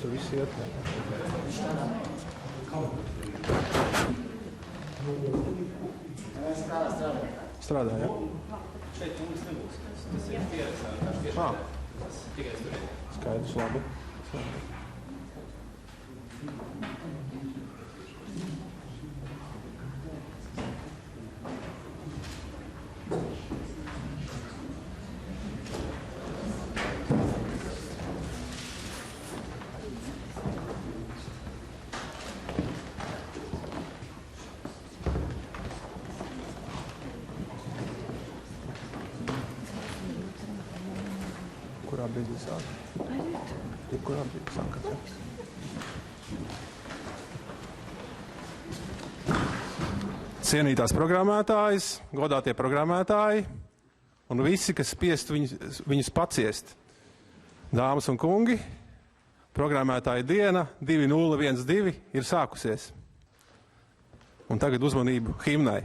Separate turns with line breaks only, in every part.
tur viss iet. Strādā, jā?
Šeit mums nebūs. Tas ir pieredzēts. Tikai tur ir.
Skaidrs, labi. Kurā brīdī sāk? Kurā brīdī sākat? Cienītās programmētājas, godātie programmētāji un visi, kas spiest viņus paciest. Dāmas un kungi, programmētāja diena 2012 ir sākusies. Un tagad uzmanību himnai.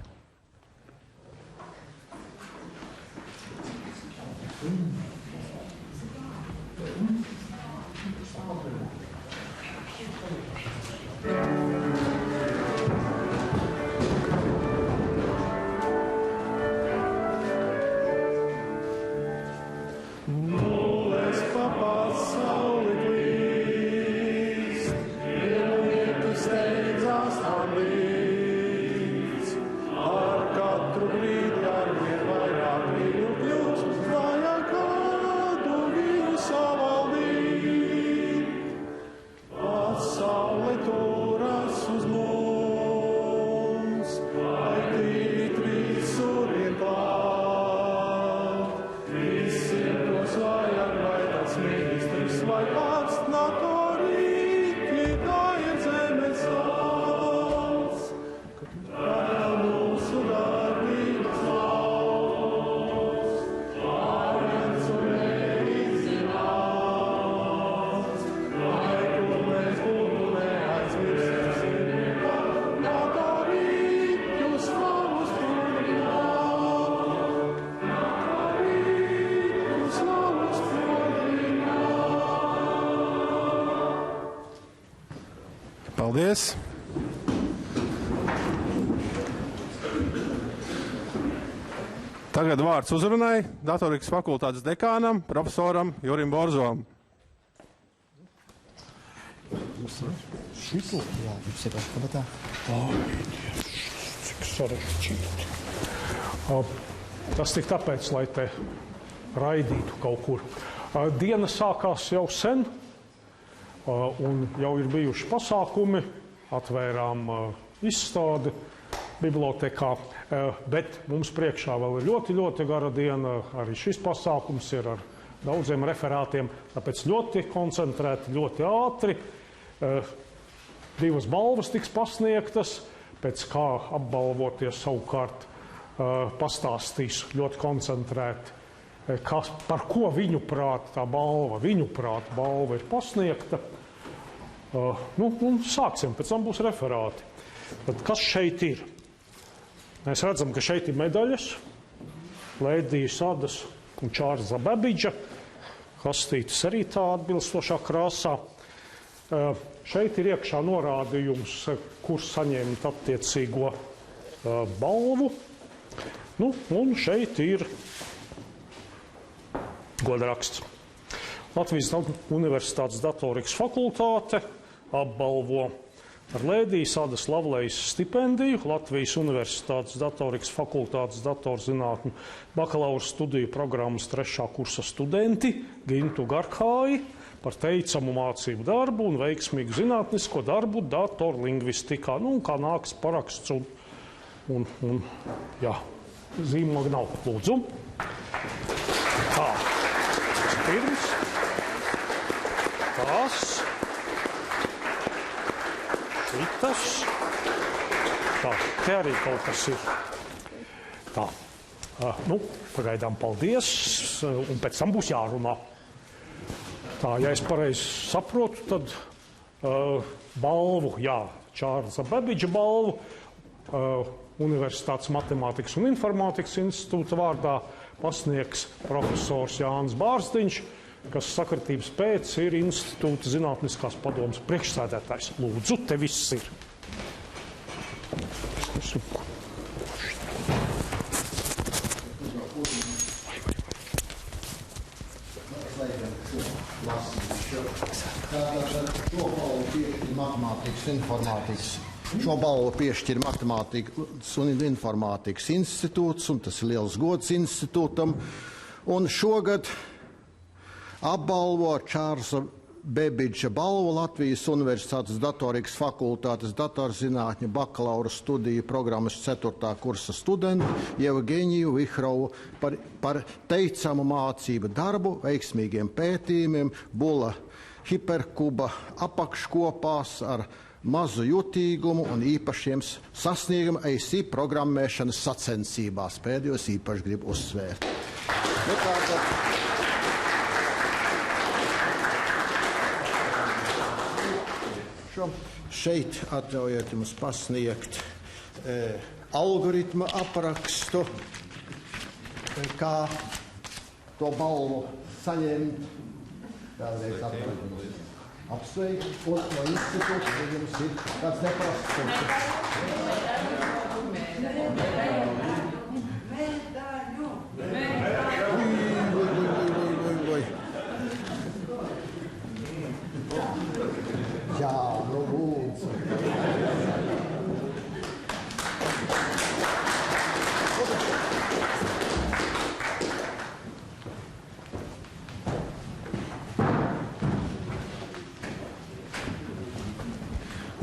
Paldies! Tagad vārds uzrunai datorikas fakultātes dekānam, profesoram Jurim Borzovam.
Šito? Jā, jums ir atkabatā.
Cik sarežģīti. Tas tik tāpēc, lai te raidītu kaut kur. Diena sākās jau sen, un jau ir bijuši pasākumi, atvērām izstādi bibliotekā, bet mums priekšā vēl ir ļoti, ļoti gara diena. Arī šis pasākums ir ar daudziem referātiem, tāpēc ļoti koncentrēti, ļoti ātri. 2 balvas tiks pasniegtas, pēc kā apbalvoties savukārt pastāstīs ļoti koncentrēti, par ko viņu prāt tā balva, balva ir pasniegta. Un sāksim, pēc tam būs referāti. Tad kas šeit ir? Mēs redzam, ka šeit ir medaļas, Lēdijas Adas un Čārlza Babidža, kastītes arī tā atbilstošā krāsā. Šeit ir iekšā norādījums, kur saņemt attiecīgo balvu. Un šeit ir godraksts. Latvijas Universitātes datorikas fakultāte apbalvo ar Lēdijas Adas Lavlejas stipendiju Latvijas Universitātes datorikas fakultātes datorzinātņu bakalaura studiju programmas 3. kursa studenti Gintu Garkāji par teicamu mācību darbu un veiksmīgu zinātnisko darbu datorlingvistikā. Kā nāks paraksts un jā, zīmoga nav. Lūdzu. Tā. Pirms. Tas. Šitas. Tā. Te arī kaut kas ir. Tā. Pagaidām paldies. Un pēc tam būs jārunā. Tā, ja es pareizi saprotu, tad balvu, Čārlza Babidža balvu, Universitātes matemātikas un informātikas institūta vārdā pasniegs profesors Jānis Bārsdiņš, kas sakritības pēc ir institūta zinātniskās padomes priekšsēdētājs. Lūdzu, te viss ir.
Šo balvu piešķir Matemātikas un informātikas institūts, un tas ir liels gods institūtam. Un šogad apbalvo Čārlza Bebidža balvu Latvijas Universitātes datorikas fakultātes datorzinātņu bakalaura studiju programmas 4. kursa studentu Jevgeņiju Vihrovu par teicamu mācību darbu, veiksmīgiem pētījumiem, Bula hiperkuba apakškopās ar mazu jutīgumu un īpašiem sasniegumiem AC programmēšanas sacensībās. Pēdējos īpaši gribu uzsvērt. Šeit atļaujiet jums pasniegt algoritma aprakstu, kā to balvu saņemt. Vēlreiz apsveikt, un no institūta jums ir kāds neparasts Jā, nu lūdzu.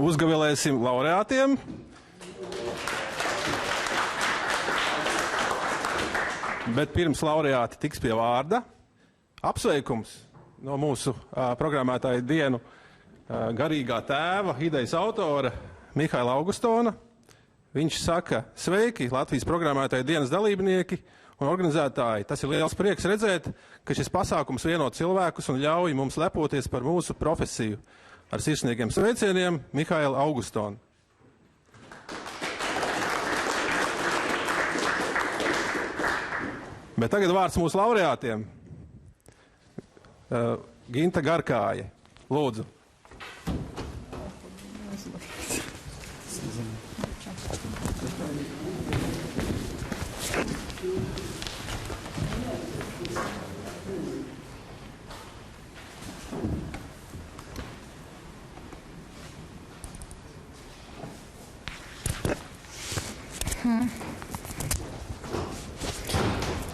Uzgavilēsim laureātiem. Bet pirms laureāti tiks pie vārda, apsveikums no mūsu programmētāju dienu garīgā tēva, idejas autora Mihaila Augustona. Viņš saka, sveiki, Latvijas programmētāju dienas dalībnieki un organizētāji. Tas ir liels prieks redzēt, ka šis pasākums vieno cilvēkus un ļauj mums lepoties par mūsu profesiju. Ar sirsnīgiem sveicieniem Mihaila Augustona. Bet tagad vārds mūsu laureātiem. Ginta Garkāja. Lūdzu.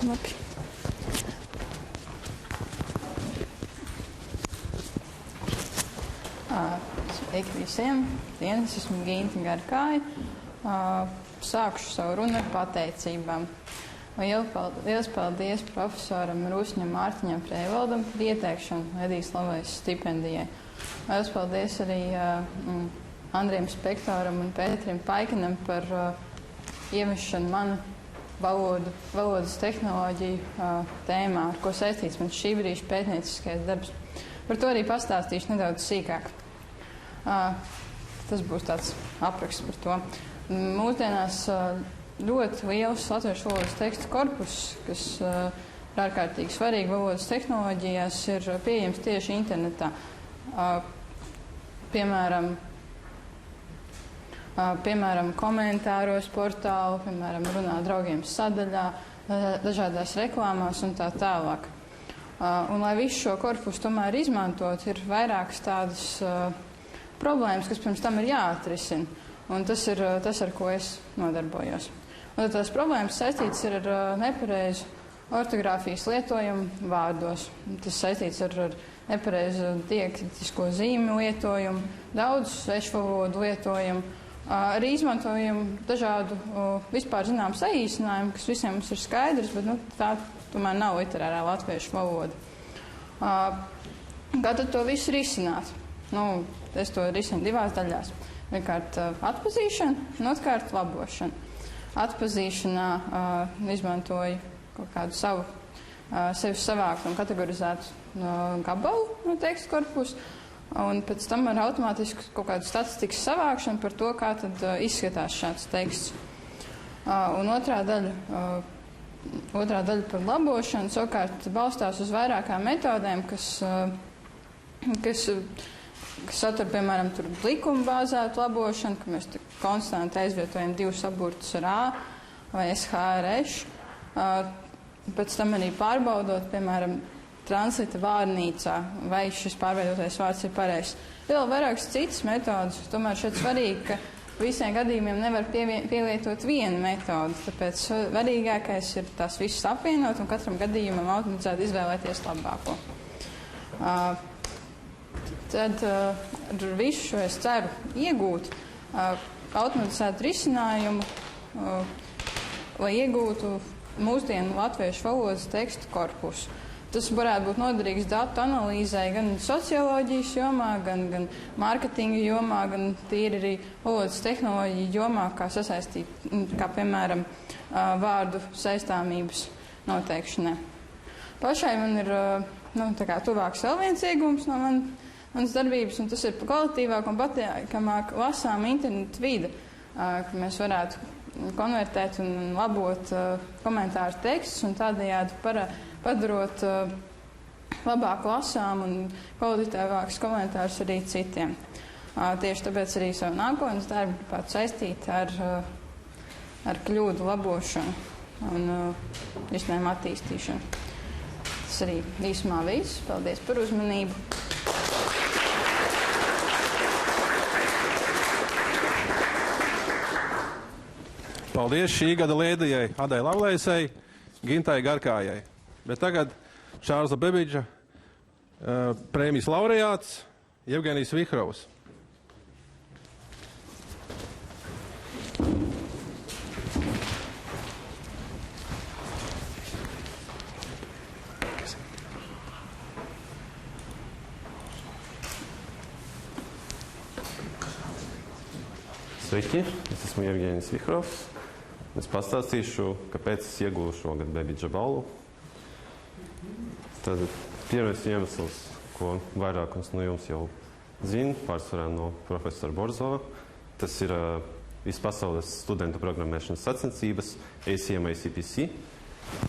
Labi. Sveiki visiem. Es esmu Ginta Garkāja. Sākšu savu runu ar pateicībām. Liels paldies profesoram Rusņam Mārtiņam Freivaldam par ieteikšanu Edijas Lavais stipendijai. Liels paldies arī Andriem Spektoram un Pēterim Paikanam par ievešanu manu valodas tehnoloģiju tēmā, ar ko saistīts man šī brīža pētnieciskais darbs. Par to arī pastāstīšu nedaudz sīkāk. Tas būs tāds apraksts par to. Mūsdienās ļoti liels latviešu valodas tekstu korpus, kas ir ārkārtīgi svarīgi valodas tehnoloģijās, ir pieejams tieši internetā. Piemēram, komentāros portālu, piemēram, runā draugiem sadaļā, dažādās reklāmās un tā tālāk. Un, lai visu šo korpusu tomēr izmantot, ir vairākas tādas problēmas, kas pirms tam ir jāatrisina. Un tas ir tas, ar ko es nodarbojos. Un tās problēmas saistītas ir ar nepareizu ortogrāfijas lietojumu vārdos. Tas saistīts ar nepareizu diakritisko zīmi lietojumu, daudz svešvalodu lietojumu. Arī izmantojam dažādu vispār zināmu saīsinājumu, kas visiem mums ir skaidrs, bet tā tomēr nav literārā latviešu valoda. Kā tad to visu risināt? Es to risinu divās daļās. Vienkārt atpazīšana un otrkārt labošana. Atpazīšanā izmantoju kaut kādu savu sevi savākt un kategorizētu gabalu no tekstu korpusu. Un pēc tam ar automātisku kaut kādu statistikas savākšanu par to, kā tad izskatās šāds teksts. Un otrā daļa otrā daļa par labošanu savukārt balstās uz vairākām metodēm, kas satur, piemēram, tur likuma bāzētu labošanu, ka mēs konstanti aizvietojam 2 saburtus ar A vai SHRŠ. Pēc tam arī pārbaudot, piemēram, translita vārnīcā, vai šis pārveidotais vārds ir pareizs. Ir vēl vairākas citas metodas, tomēr šeit svarīgi, ka visiem gadījumiem nevar pielietot vienu metodi, tāpēc svarīgākais ir tās visas apvienot un katram gadījumam automatizēt izvēlēties labāko. Tad ar visu šo es ceru iegūt automatizētu risinājumu, lai iegūtu mūsdienu latviešu valodas tekstu korpusu. Tas varētu būt noderīgs datu analīzē gan socioloģijas jomā, gan mārketinga jomā, gan tīri arī valodas tehnoloģiju jomā, kā sasaistīt, kā piemēram vārdu saistāmības noteikšanai. Pašai man ir tuvāks vēl viens iegūms no manas darbības, un tas ir kvalitīvāk un patiekamāk lasām internetu vide, ka mēs varētu konvertēt un labot komentāru tekstus un tādējādi padarot labāk lasām un kvalitatīvākus komentārus arī citiem. Tieši tāpēc arī savu nākotnes darbu gribētu saistīt ar kļūdu labošanu un risinājumu attīstīšanu. Tas arī īsumā viss. Paldies par uzmanību.
Paldies šī gada lēdijai Adai Lavlēsai, Gintai Garkājai. Bet tagad Čārlza Bebiģa prēmijas laureāts Jevgenijs Vihrovs.
Sveiki, es esmu Jevgenijs Vihrovs. Es pastāstīšu, kāpēc es iegūšu šogad Bebiģa balvu. Tad pirmais iemesls, ko vairākums no jums jau zina, pārsvarā no profesora Borzova, tas ir vispasaules studentu programmēšanas sacensības ACM/ACPC,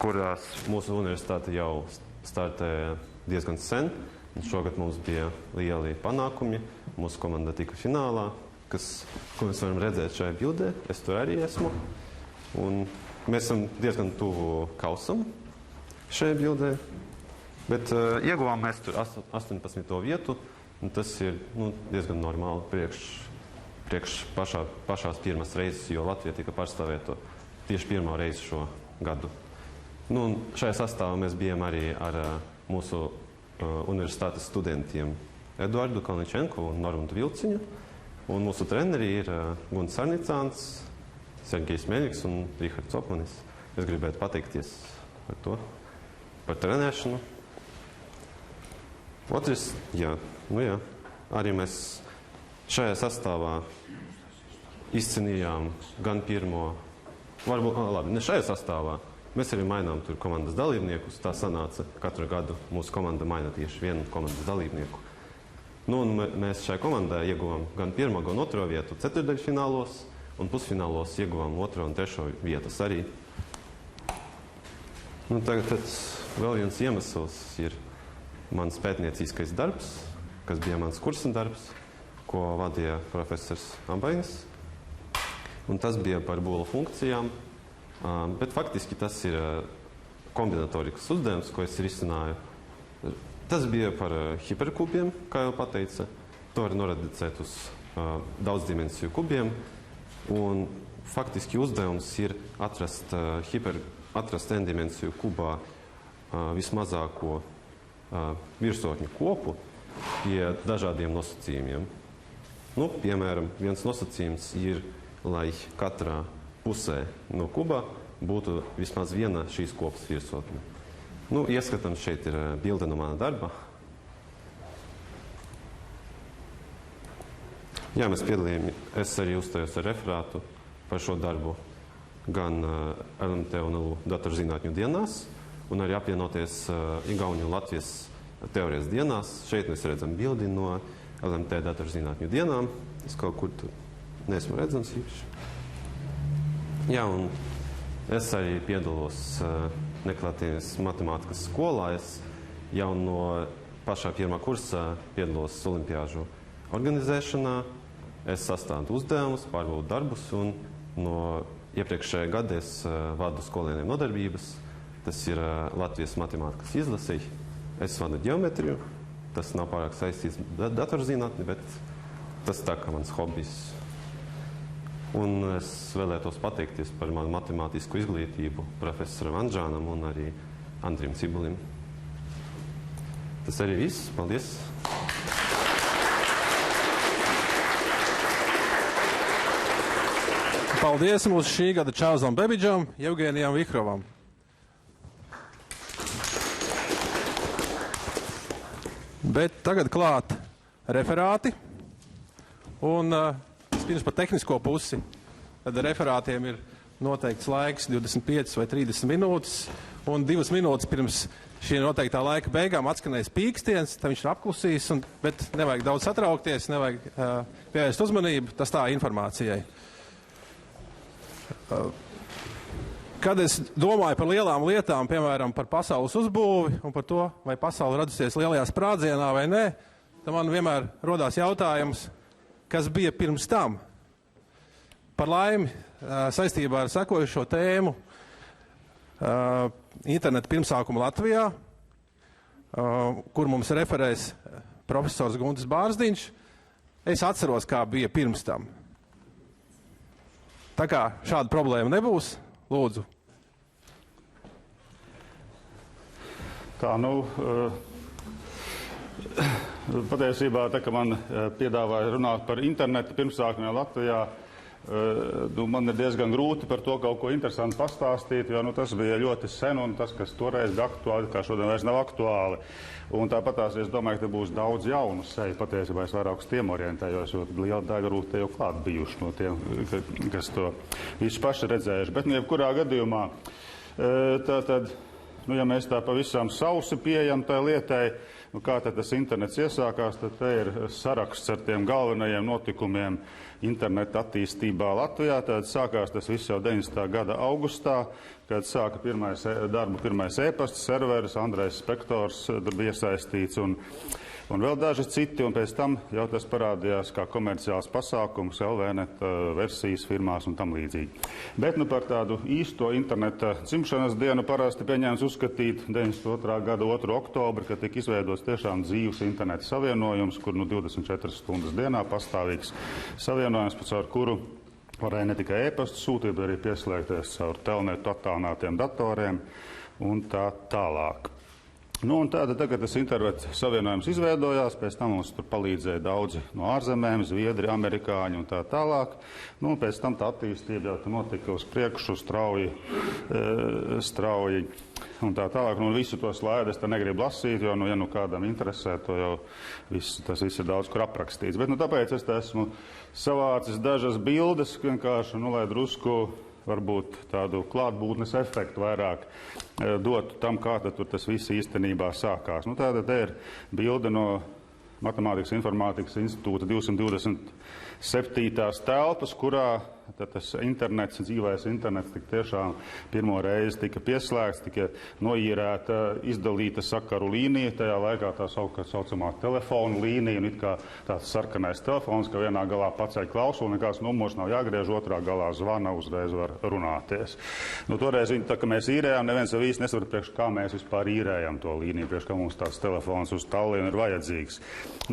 kurās mūsu universitāte jau startēja diezgan sen. Šogad mums bija lieli panākumi. Mūsu komanda tika finālā, ko mēs varam redzēt šajā bildē. Es tur arī esmu. Un mēs esam diezgan tuvu kausam šajā bildē, bet ieguvām mēs tur 18. vietu, un tas ir diezgan normāli priekš pašās pirmās reizes, jo Latvija tika pārstāvēta tieši pirmo reizi šo gadu. Un šajā sastāvā mēs bijām arī ar mūsu universitātes studentiem Eduardu Kalničenko un Normundu Vilciņu, un mūsu treneri ir Guns Sarnicāns, Sergejs Mēniks un Rihards Opmanis. Es gribētu pateikties par to, par trenēšanu. Otrs, arī mēs šajā sastāvā izcīnījām gan pirmo, labi, ne šajā sastāvā, mēs arī mainām tur komandas dalībniekus. Tā sanāca, katru gadu mūsu komanda maina tieši vienu komandas dalībnieku. Un mēs šajā komandā ieguvām gan pirmo, gan otro vietu ceturdaļfinālos, un pusfinālos ieguvām 2. un 3. vietas arī. Tagad vēl viens iemesls ir mans pētnieciskais darbs, kas bija mans kursa darbs, ko vadīja profesors Ambainis. Un tas bija par Boola funkcijām, bet faktiski tas ir kombinatorikas uzdevums, ko es risināju. Tas bija par hiperkubiem, kā jau pateica. To var noreducēt uz daudzdimensiju kubiem. Un faktiski uzdevums ir atrast n-dimensiju kubā vismazāko virsotņu kopu pie dažādiem nosacījumiem. Piemēram, viens nosacījums ir, lai katrā pusē no kuba būtu vismaz viena šīs kopas virsotne. Ieskatams, šeit ir bilde no mana darba. Jā, mēs piedalījāmies, es arī uzstājos ar referātu par šo darbu gan LMT un LU datorzinātņu dienās, un arī apvienoties Igauniju un Latvijas teorijas dienās. Šeit mēs redzam bildi no LMT datorzinātņu dienām. Es kaut kur tur neesmu redzams īpaši. Jā, un Es arī piedalos neklātienes matemātikas skolā. Es jau no pašā pirmā kursā piedalos olimpiāžu organizēšanā. Es sastādu uzdevumus, pārbaudu darbus, un no iepriekšējā gada es vadu skolēniem nodarbības. Tas ir Latvijas matemātikas izlase. Es vadu ģeometriju. Tas nav pārāk saistīts datorzinātni, bet tas tā kā mans hobijs. Un es vēlētos pateikties par manu matemātisku izglītību profesoram Andžānam un arī Andrim Cibulim. Tas arī viss. Paldies!
Paldies mūsu šī gada čāzam Bebidžam, Jevgenijam Vihrovam. Bet tagad klāt referāti. Un vispirms par tehnisko pusi. Tad referātiem ir noteikts laiks 25 vai 30 minūtes. Un 2 minūtes pirms šī noteiktā laika beigām atskanēs pīkstiens, tad viņš ir apklusījis, bet nevajag daudz satraukties, nevajag pievērst uzmanību. Tas tā informācijai. Kad es domāju par lielām lietām, piemēram, par pasaules uzbūvi un par to, vai pasaule radusies lielajā sprādzienā vai nē, tad man vienmēr rodās jautājums, kas bija pirms tam. Par laimi, saistībā ar sekojušo tēmu interneta pirmsākumu Latvijā, kur mums referēs profesors Guntis Bārzdiņš, es atceros, kā bija pirms tam. Tā kā šāda problēma nebūs, lūdzu.
Tā, patiesībā, tā, ka man piedāvāja runāt par internetu pirmsākumiem Latvijā, man ir diezgan grūti par to kaut ko interesantu pastāstīt, jo tas bija ļoti sen, un tas, kas toreiz bija aktuāli, kā šodien vairs nav aktuāli. Un tāpatās es domāju, ka te būs daudz jaunu seju. Patiesībā es vairāk uz tiem orientējos, jo liela daļa varbūt te jau klāt bijuši no tiem, kas to visu paši redzējuši. Bet, jebkurā gadījumā, tātad, ja mēs tā pavisam sausi pieejam tai lietai, kā tad tas internets iesākās, tad te ir saraksts ar tiem galvenajiem notikumiem interneta attīstībā Latvijā. Tad sākās tas viss jau 90. gada augustā, kad sāka pirmais e-pasta serveris, Andrejs Spektors tur bija iesaistīts un vēl daži citi, un pēc tam jau tas parādījās kā komerciāls pasākums LVNet versijas firmās un tam līdzīgi. Bet par tādu īsto interneta dzimšanas dienu parasti pieņēms uzskatīt 92. gada 2. oktobri, kad tika izveidots tiešām dzīves interneta savienojums, kur 24 stundas dienā pastāvīgs savienojums, caur kuru varēja ne tikai e-pastu sūtīt, bet arī pieslēgties caur telnetu attālinātiem datoriem un tā tālāk. Un tātad, tagad tas interneta savienojums izveidojās, pēc tam mums tur palīdzēja daudzi no ārzemēm, zviedri, amerikāņi un tā tālāk. Pēc tam tā attīstība jau notika uz priekšu strauji un tā tālāk. Visu to slaidu es te negribu lasīt, jo, ja kādam interesē, to jau tas viss ir daudz kur aprakstīts. Bet, tāpēc es esmu savācis dažas bildes, vienkārši, lai drusku varbūt tādu klātbūtnes efektu vairāk dotu tam, kā tad tur tas viss īstenībā sākās. Tātad te ir bilde no Matemātikas informātikas institūta 227. telpas, kurā tas internets, dzīvais internets, tik tiešām pirmo reizi tika pieslēgts, tika noīrēta, izdalīta sakaru līnija, tajā laikā tā saucamā telefona līnija, un it kā tāds sarkanais telefons, ka vienā galā paceļ klausuli, nekāds numurs nav jāgriež, otrā galā zvana, uzreiz var runāties. Toreiz, tā kā mēs īrējām, neviens jau īsti nesaprot, priekš kā mēs vispār īrējam to līniju, priekš kā mums tāds telefons uz Tallienu ir vajadzīgs.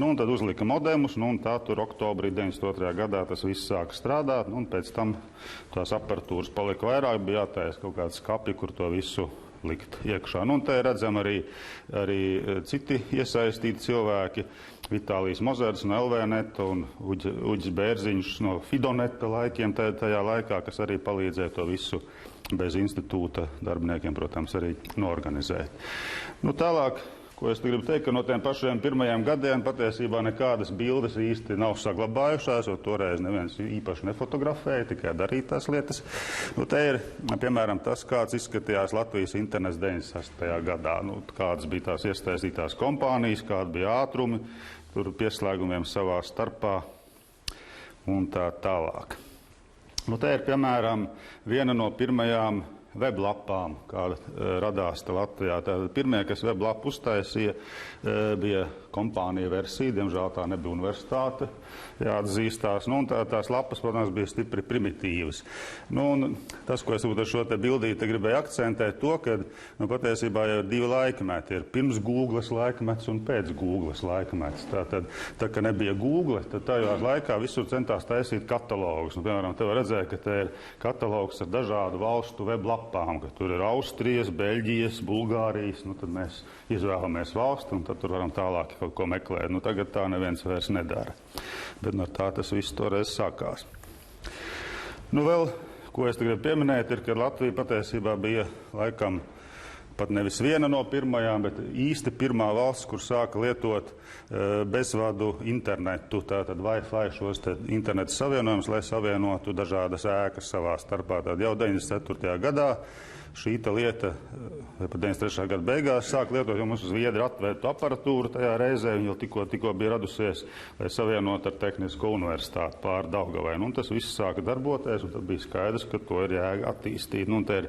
Un tad uzlika modemus, un tā tur oktobrī 92. gadā tas viss sāka strādāt, un pēc tam tās aparatūras palika vairāk, bija jātaisa kaut kāds kapi, kur to visu likt iekšā. Un te redzam arī citi iesaistīti cilvēki, Vitālijs Mozers no LVNet un Uģis Bērziņš no Fidoneta laikiem tajā laikā, kas arī palīdzēja to visu bez institūta darbiniekiem, protams, arī noorganizēt. Tālāk, ko es gribu teikt, ka no tiem pašiem pirmajiem gadiem patiesībā nekādas bildes īsti nav saglabājušās, jo toreiz neviens īpaši nefotografēja, tikai darīja tās lietas. Te ir, piemēram, tas, kāds izskatījās Latvijas internets 96. gadā. Kādas bija tās iesaistītās kompānijas, kādi bija ātrumi, tur pieslēgumiem savā starpā un tā tālāk. Te ir, piemēram, viena no pirmajām weblapām, kāda radās te Latvijā. Tātad pirmie, kas weblapu uztaisīja, bija kompānija versija, diemžēl tā nebija universitāte, jāatzīstās. Nu, un tās lapas, protams, bija stipri primitīvas. Nu, un tas, ko es ar šo te bildīti gribēju akcentēt, to, ka patiesībā jau ir 2 laikmeti. Ir pirms Googles laikmets un pēc Googles laikmets. Tātad, tā kā nebija Google, tad tajā laikā visur centās taisīt katalogus. Nu, piemēram, te var redzēt, ka te ir katalogs ar dažādu valstu weblapām, ka tur ir Austrijas, Beļģijas, Bulgārijas, nu tad mēs izvēlamies valsti un tad tur varam tālāk kaut ko meklēt. Nu, tagad tā neviens vairs nedara. Bet no tā tas viss toreiz sākās. Nu, vēl, ko es gribu pieminēt, ir, ka Latvija patiesībā bija laikam pat nevis viena no pirmajām, bet īsti pirmā valsts, kur sāka lietot bezvadu internetu, tātad Wi-Fi šos te internetu savienojumus, lai savienotu dažādas ēkas savā starpā. Tad jau 94. gadā šī lieta, pa 93. gada beigās sāk lietot, jo mums uz Zviedri atvērtu aparatūru tajā reizē, viņa jau tikko bija radusies, lai savienot ar Tehnisko universitāti pār Daugavai. Nu, un tas viss sāka darboties, un tad bija skaidrs, ka to ir jēga attīstīt. Nu, un te ir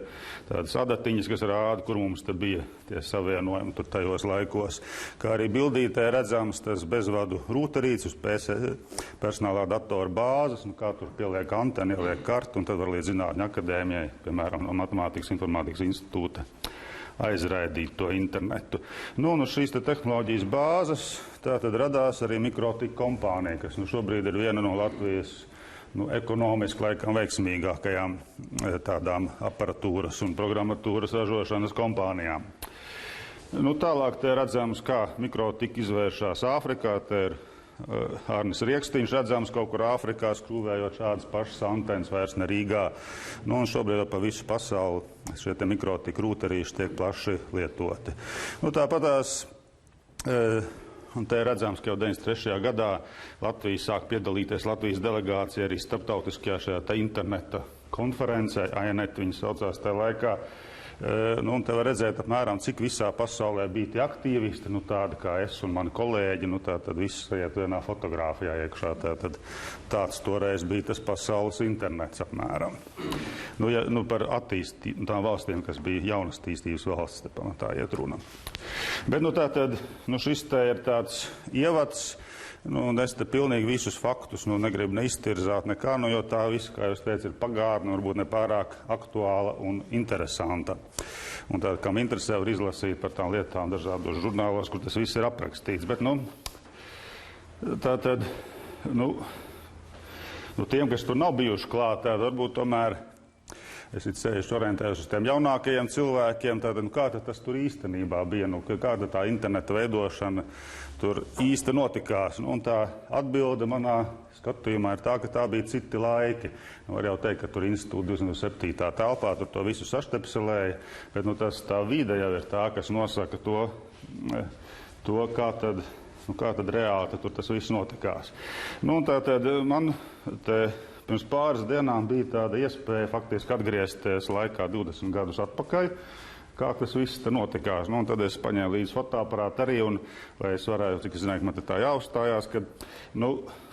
tādas adatiņas, kas rāda, kur mums te bija tie savienojumi tur tajos laikos. Kā arī bildītē redzams tas bezvadu rūterīts uz personālā datora bāzes, nu, kā tur pieliek anteni, ieliek kartu, un tad var līdz Zinātņu akadēmijai, piemēram, no Matemātikas informātikas institūta aizraidīt to internetu. Nu, un uz šīs tehnoloģijas bāzes tā tad radās arī Mikrotika kompānija, kas šobrīd ir viena no Latvijas ekonomiski laikam veiksmīgākajām tādām aparatūras un programmatūras ražošanas kompānijām. Nu, tālāk te redzams, kā Mikrotika izvēršās Āfrikā. Te ir Arnis Riekstīņš redzams kaut kur Āfrikā, skrūvējot šādas pašas antenas, vairs ne Rīgā. Nu, un šobrīd pa visu pasauli šie te Mikrotika rūterīši tiek plaši lietoti. Nu, tāpatās, un te redzams, ka jau 93. gadā Latvija sāk piedalīties, Latvijas delegācija arī starptautiskajā šajā te interneta konferencē, AINET viņa saucās tajā laikā. Nu, un te var redzēt apmēram, cik visā pasaulē bija tie aktīvisti, nu, tādi kā es un mani kolēģi, nu, tā tad viss iet vienā fotogrāfijā iekšā, tāds toreiz bija tas pasaules internets apmēram. Nu, ja, par tām valstīm, kas bija jaunas attīstības valsts, te pamatā iet runa. Bet, nu, tā tad, šis te ir tāds ievads. Nu, un es te pilnīgi visus faktus negribu neiztirzāt nekā, jo tā viss, kā jūs teicat, ir pagātne, varbūt nepārāk aktuāla un interesanta. Un tā, kam interesē, var izlasīt par tām lietām dažādos žurnālos, kur tas viss ir aprakstīts. Bet, tā tad, tiem, kas tur nav bijuši klāt, varbūt tomēr es ceļš orientējos uz tiem jaunākajiem cilvēkiem, tātad, kā tas tur īstenībā bija, kāda tā interneta veidošana tur īsti notikās. Un tā atbilde manā skatījumā ir tā, ka tā bija citi laiki. Var jau teikt, ka tur institūta 207. telpā tur to visu saštepselēja, bet tā vide jau ir tā, kas nosaka to kā tad reāli tur tas viss notikās. Nu, tā tad man te pirms pāris dienām bija tāda iespēja faktiski atgriezties laikā 20 gadus atpakaļ, kā tas viss te notikās. Nu, un tad es paņēmu līdz fotoaparātu arī, un lai es varēju, cik es zināju, ka man te tā jāuzstājās, ka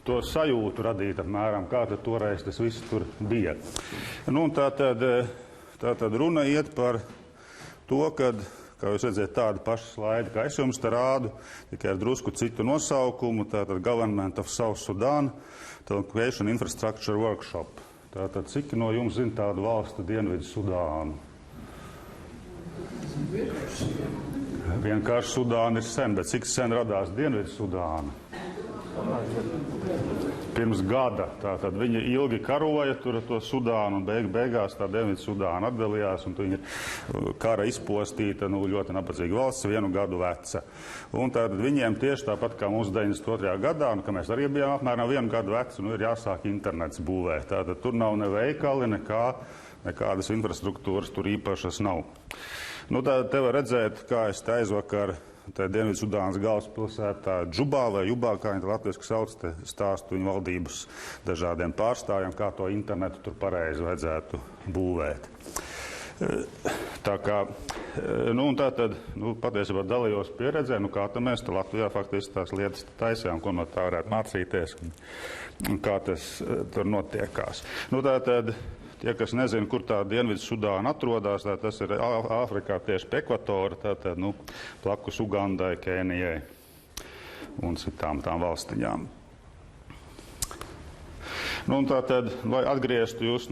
to sajūtu radīt apmēram, kā tad toreiz tas viss tur bija. Nu, un tā tad runa iet par to, kad, kā jūs redzēt, tāda paša slaida, kā es jums te rādu, tikai ar drusku citu nosaukumu, tātad Government of South Sudan, Telecommunication Infrastructure Workshop. Tātad, cik no jums zina tādu valstu Dienvidu Sudānu? Vienkārši Sudāna ir sen, bet cik sen radās Dienvidu Sudāna? Pirms gada. Tātad viņi ilgi karoja tur to Sudānu, un beigās tā Dienvidu Sudāna atdalījās, un viņa kara izpostīta, ļoti nabadzīga valsts, 1 gadu veca. Un tātad viņiem tieši tāpat kā mums 92. gadā, un ka mēs arī bijām apmēram 1 gadu veci, ir jāsāk internets būvēt. Tātad tur nav ne veikali, nekādas infrastruktūras tur īpašas nav. Nu, te var redzēt, kā es te aizvakar Dienvidu Sudānas galvaspilsētā Džubā vai Jubā, kā viņi latviski sauc, te stāstu viņu valdības dažādiem pārstāvjiem, kā to internetu tur pareizi vajadzētu būvēt. Tā kā, un tā tad, patiesībā dalījos pieredzē, kā tad mēs te Latvijā faktiski tās lietas taisījām, ko no tā varētu mācīties, un kā tas tur notiekās. Tā tad tie, kas nezina, kur tā Dienvidu Sudāna atrodas, tas ir Āfrikā tieši pie ekvatora, tātad, plakus Ugandai, Kenijai un citām tām valstiņām. Un tātad, lai atgrieztu jūs,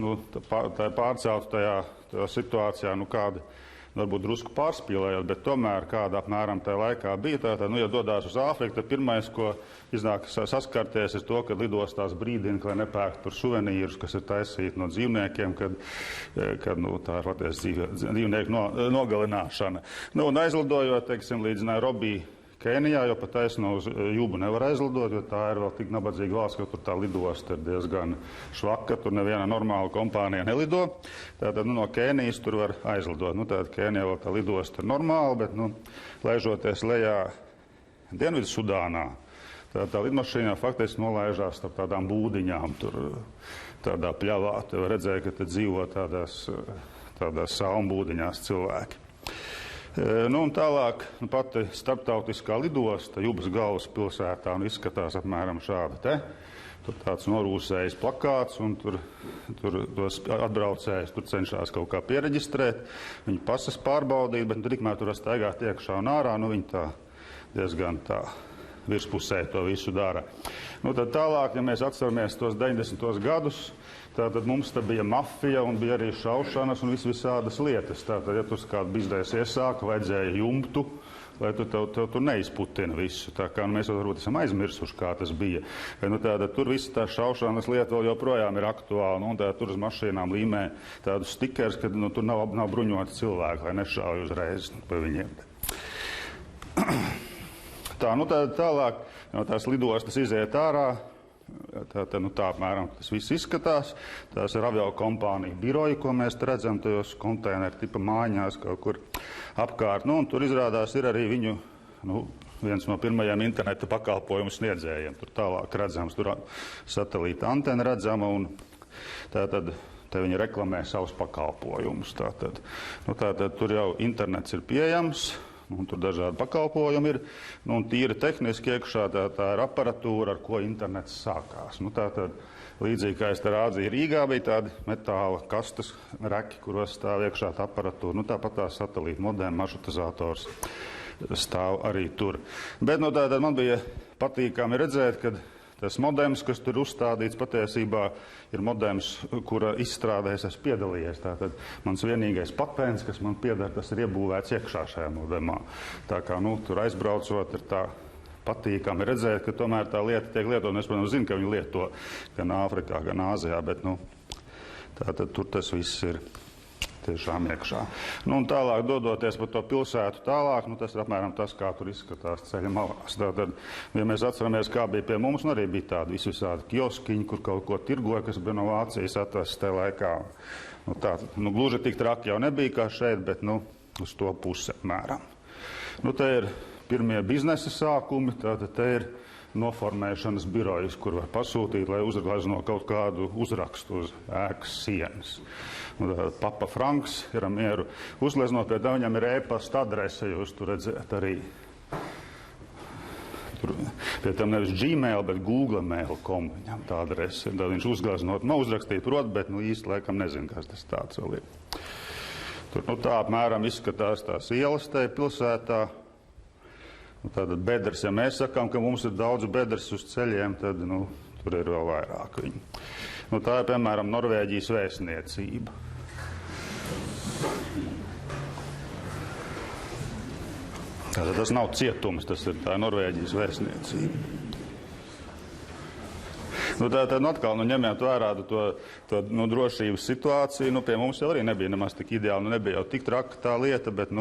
pārceltu tajā situācijā, kādi varbūt drusku pārspīlējot, bet tomēr kāda apmēram tajā laikā bija. Tātad, ja dodās uz Āfriku, tad pirmais, ko iznāk saskarties, ir to, ka lidostās brīdina, lai nepērk tur suvenīrus, kas ir taisīti no dzīvniekiem, kad tā ir patiesi dzīvnieku nogalināšana. Un aizlidojot, teiksim, līdz Nairobi, Kenijā, jo pat taisno uz Jūbu nevar aizlidot, jo tā ir vēl tik nabadzīga valsts, ka tur tā lidosta ir diezgan švaka, tur neviena normāla kompānija nelido. Tātad no Kenijas tur var aizlidot. Tātad Kenijā vēl tā lidosta ir normāla, bet laižoties lejā Dienvidu Sudānā, tā lidmašīnā faktiski nolaižās starp tādām būdiņām, tur tādā pļavā. Tev redzēja, ka te dzīvo tādās salmbūdiņās cilvēki. Un tālāk pati starptautiskā lidosta Jubas galvaspilsētā izskatās apmēram šāda te. Tur tāds norūsējis plakāts, un tur tos atbraucējus tur cenšas kaut kā piereģistrēt, viņi pases pārbaudīt, bet tikmēr tur staigāt iekšā un ārā, viņi tā diezgan tā virspusē to visu dara. Tad tālāk, ja mēs atceramies tos 90. gadus, tātad mums te bija mafija un bija arī šaušanas un visādas lietas. Tātad, ja tur kādu biznesa iesāka, vajadzēja jumtu, lai tu neizputina visu. Tā kā mēs varbūt esam aizmirsuši, kā tas bija. Tātad tur visa tā šaušanas lieta vēl joprojām ir aktuāla. Tātad tur uz mašīnām līmē tādus stikerus, ka tur nav bruņoti cilvēki, lai nešauj uzreiz pa viņiem. Tālāk no tās lidostas iziet ārā. Tā apmēram tas viss izskatās. Tās ir avio kompānija biroji, ko mēs redzam tajos konteineru tipa mājiņās kaut kur apkārt. Un tur izrādās ir arī viņu viens no pirmajiem interneta pakalpojumu sniedzējiem. Tur tālāk redzams, tur satelīta antena redzama, un tātad te viņi reklamē savus pakalpojumus. Tātad tur jau internets ir pieejams. Tur dažādi pakalpojumi ir, un tīri tehniski iekšā tā ir aparatūra, ar ko internets sākās. Tātad, līdzīgi kā es te rādīju, Rīgā bija tādi metāla kastes reki, kuros stāv iekšā tā aparatūra. Tāpat tā satelīta modēma maršrutizators stāv arī tur. Bet tātad man bija patīkami redzēt, ka tas modems, kas tur uzstādīts, patiesībā ir modems, kura izstrādēs es piedalījies. Tātad mans vienīgais patents, kas man pieder, tas ir iebūvēts iekšā šajā modemā. Tā kā tur aizbraucot, ir tā patīkami redzēt, ka tomēr tā lieta tiek lietot. Es, protams, zinu, ka viņi lieto gan Āfrikā, gan Āzijā, bet tātad tur tas viss ir tiešām iekšā. Un tālāk dodoties pa to pilsētu tālāk, tas ir apmēram tas, kā tur izskatās ceļa malās. Tātad, ja mēs atceramies, kā bija pie mums, arī bija tādi visādi kioskiņi, kur kaut ko tirgoja, kas bija no Vācijas atrasts tajā laikā. Gluži tik traki jau nebija kā šeit, bet uz to pusi apmēram. Te ir pirmie biznesa sākumi, tātad te ir noformēšanas birojas, kur var pasūtīt, lai uzglezno kaut kādu uzrakstu uz ēkas sienas. Papa Franks ir mieru uzgleznot, pie tā viņam ir e-pasta adrese, jūs tur redzēt arī. Tur, pie tam nevis Gmail, bet Google mail.com viņam tā adrese ir. Tad viņš uzgleznot, uzrakstīt prot, bet īsti laikam nezinu, kas tas tāds vēl ir. Tur tā apmēram izskatās tās ielas tajā pilsētā. Tātad bedres, ja mēs sakām, ka mums ir daudz bedres uz ceļiem, tad tur ir vēl vairāk viņu. Tā ir, piemēram, Norvēģijas vēstniecība. Tātad tas nav cietums, tas ir tā Norvēģijas vēstniecība. Tātad atkal ņemiet vērā to drošības situāciju. Pie mums jau arī nebija nemaz tik ideāli, nebija jau tik traka tā lieta, bet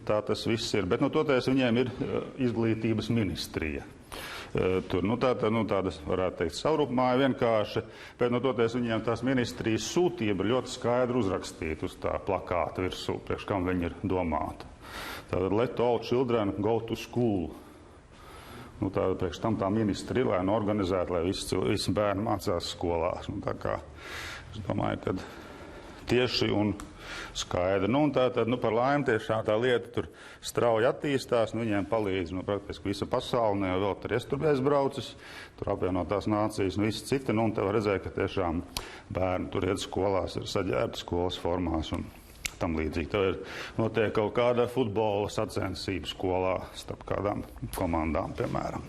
tā tas viss ir. Bet toties viņiem ir izglītības ministrija. Tur, tādas, varētu teikt, savrupmāja vienkārši, bet, toties viņiem tās ministrijas sūtība ir ļoti skaidri uzrakstīta uz tā plakāta virsū, priekš kam viņi ir domāta. Tātad, let all children go to school. Tātad, priekš tam tā ministri ir, lai organizētu, lai visi bērni mācās skolās. Tā kā, es domāju, ka tieši un skaidri. Un tātad, par laimi tiešām tā lieta tur strauji attīstās, viņiem palīdz praktiski visa pasaule, ne jau vēl tur tur aizbraucis, tur apvienotās nācijas un visi citi, un te var redzēt, ka tiešām bērni tur iet skolās, ir saģērbti skolas formās un tam līdzīgi. Tev ir notiek kaut kāda futbola sacensība skolā starp kādām komandām, piemēram.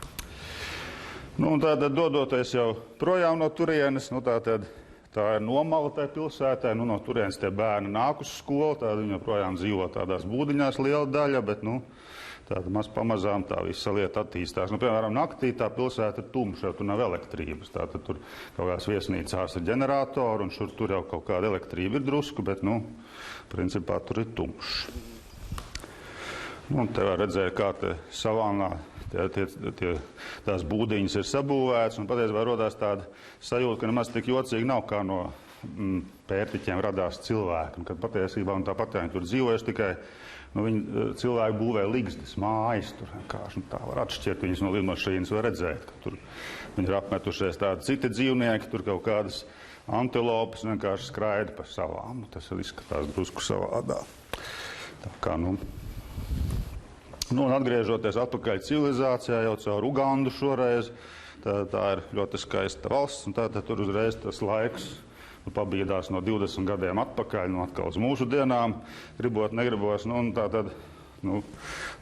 Un tātad dodoties jau projām no turienes, tā ir nomala tajā pilsētā, no turienes tie bērni nāk uz skolu, tad viņi joprojām dzīvo tādās būdiņās liela daļa, bet tāda maz pamazām tā visa lieta attīstās. Piemēram, naktī tā pilsēta ir tumša, tur nav elektrības, tātad tur kaut kādās viesnīcās ir ģeneratori, un tur jau kaut kāda elektrība ir drusku, bet, principā tur ir tumšs. Te var redzēt, kā te savānā tās būdiņas ir sabūvētas, un patiesībā rodās tāda sajūta, ka nemaz tik jocīgi nav, kā no pērtiķiem radās cilvēki. Kad patiesībā, un tāpat viņi tur dzīvojas, tikai cilvēki būvē ligzdas, mājas, tur vienkārši tā var atšķirt viņus no lidmašīnas, var redzēt, ka tur viņi ir apmetušies tādi citi dzīvnieki, tur kaut kādas antilopes vienkārši skraida pa savām. Tas izskatās drusku savādā. Tā kā, un atgriežoties atpakaļ civilizācijā, jau caur Ugandu šoreiz, tā ir ļoti skaista valsts, un tātad tur uzreiz tas laiks pabīdās no 20 gadiem atpakaļ, atkal uz mūsu dienām, gribot, negribos,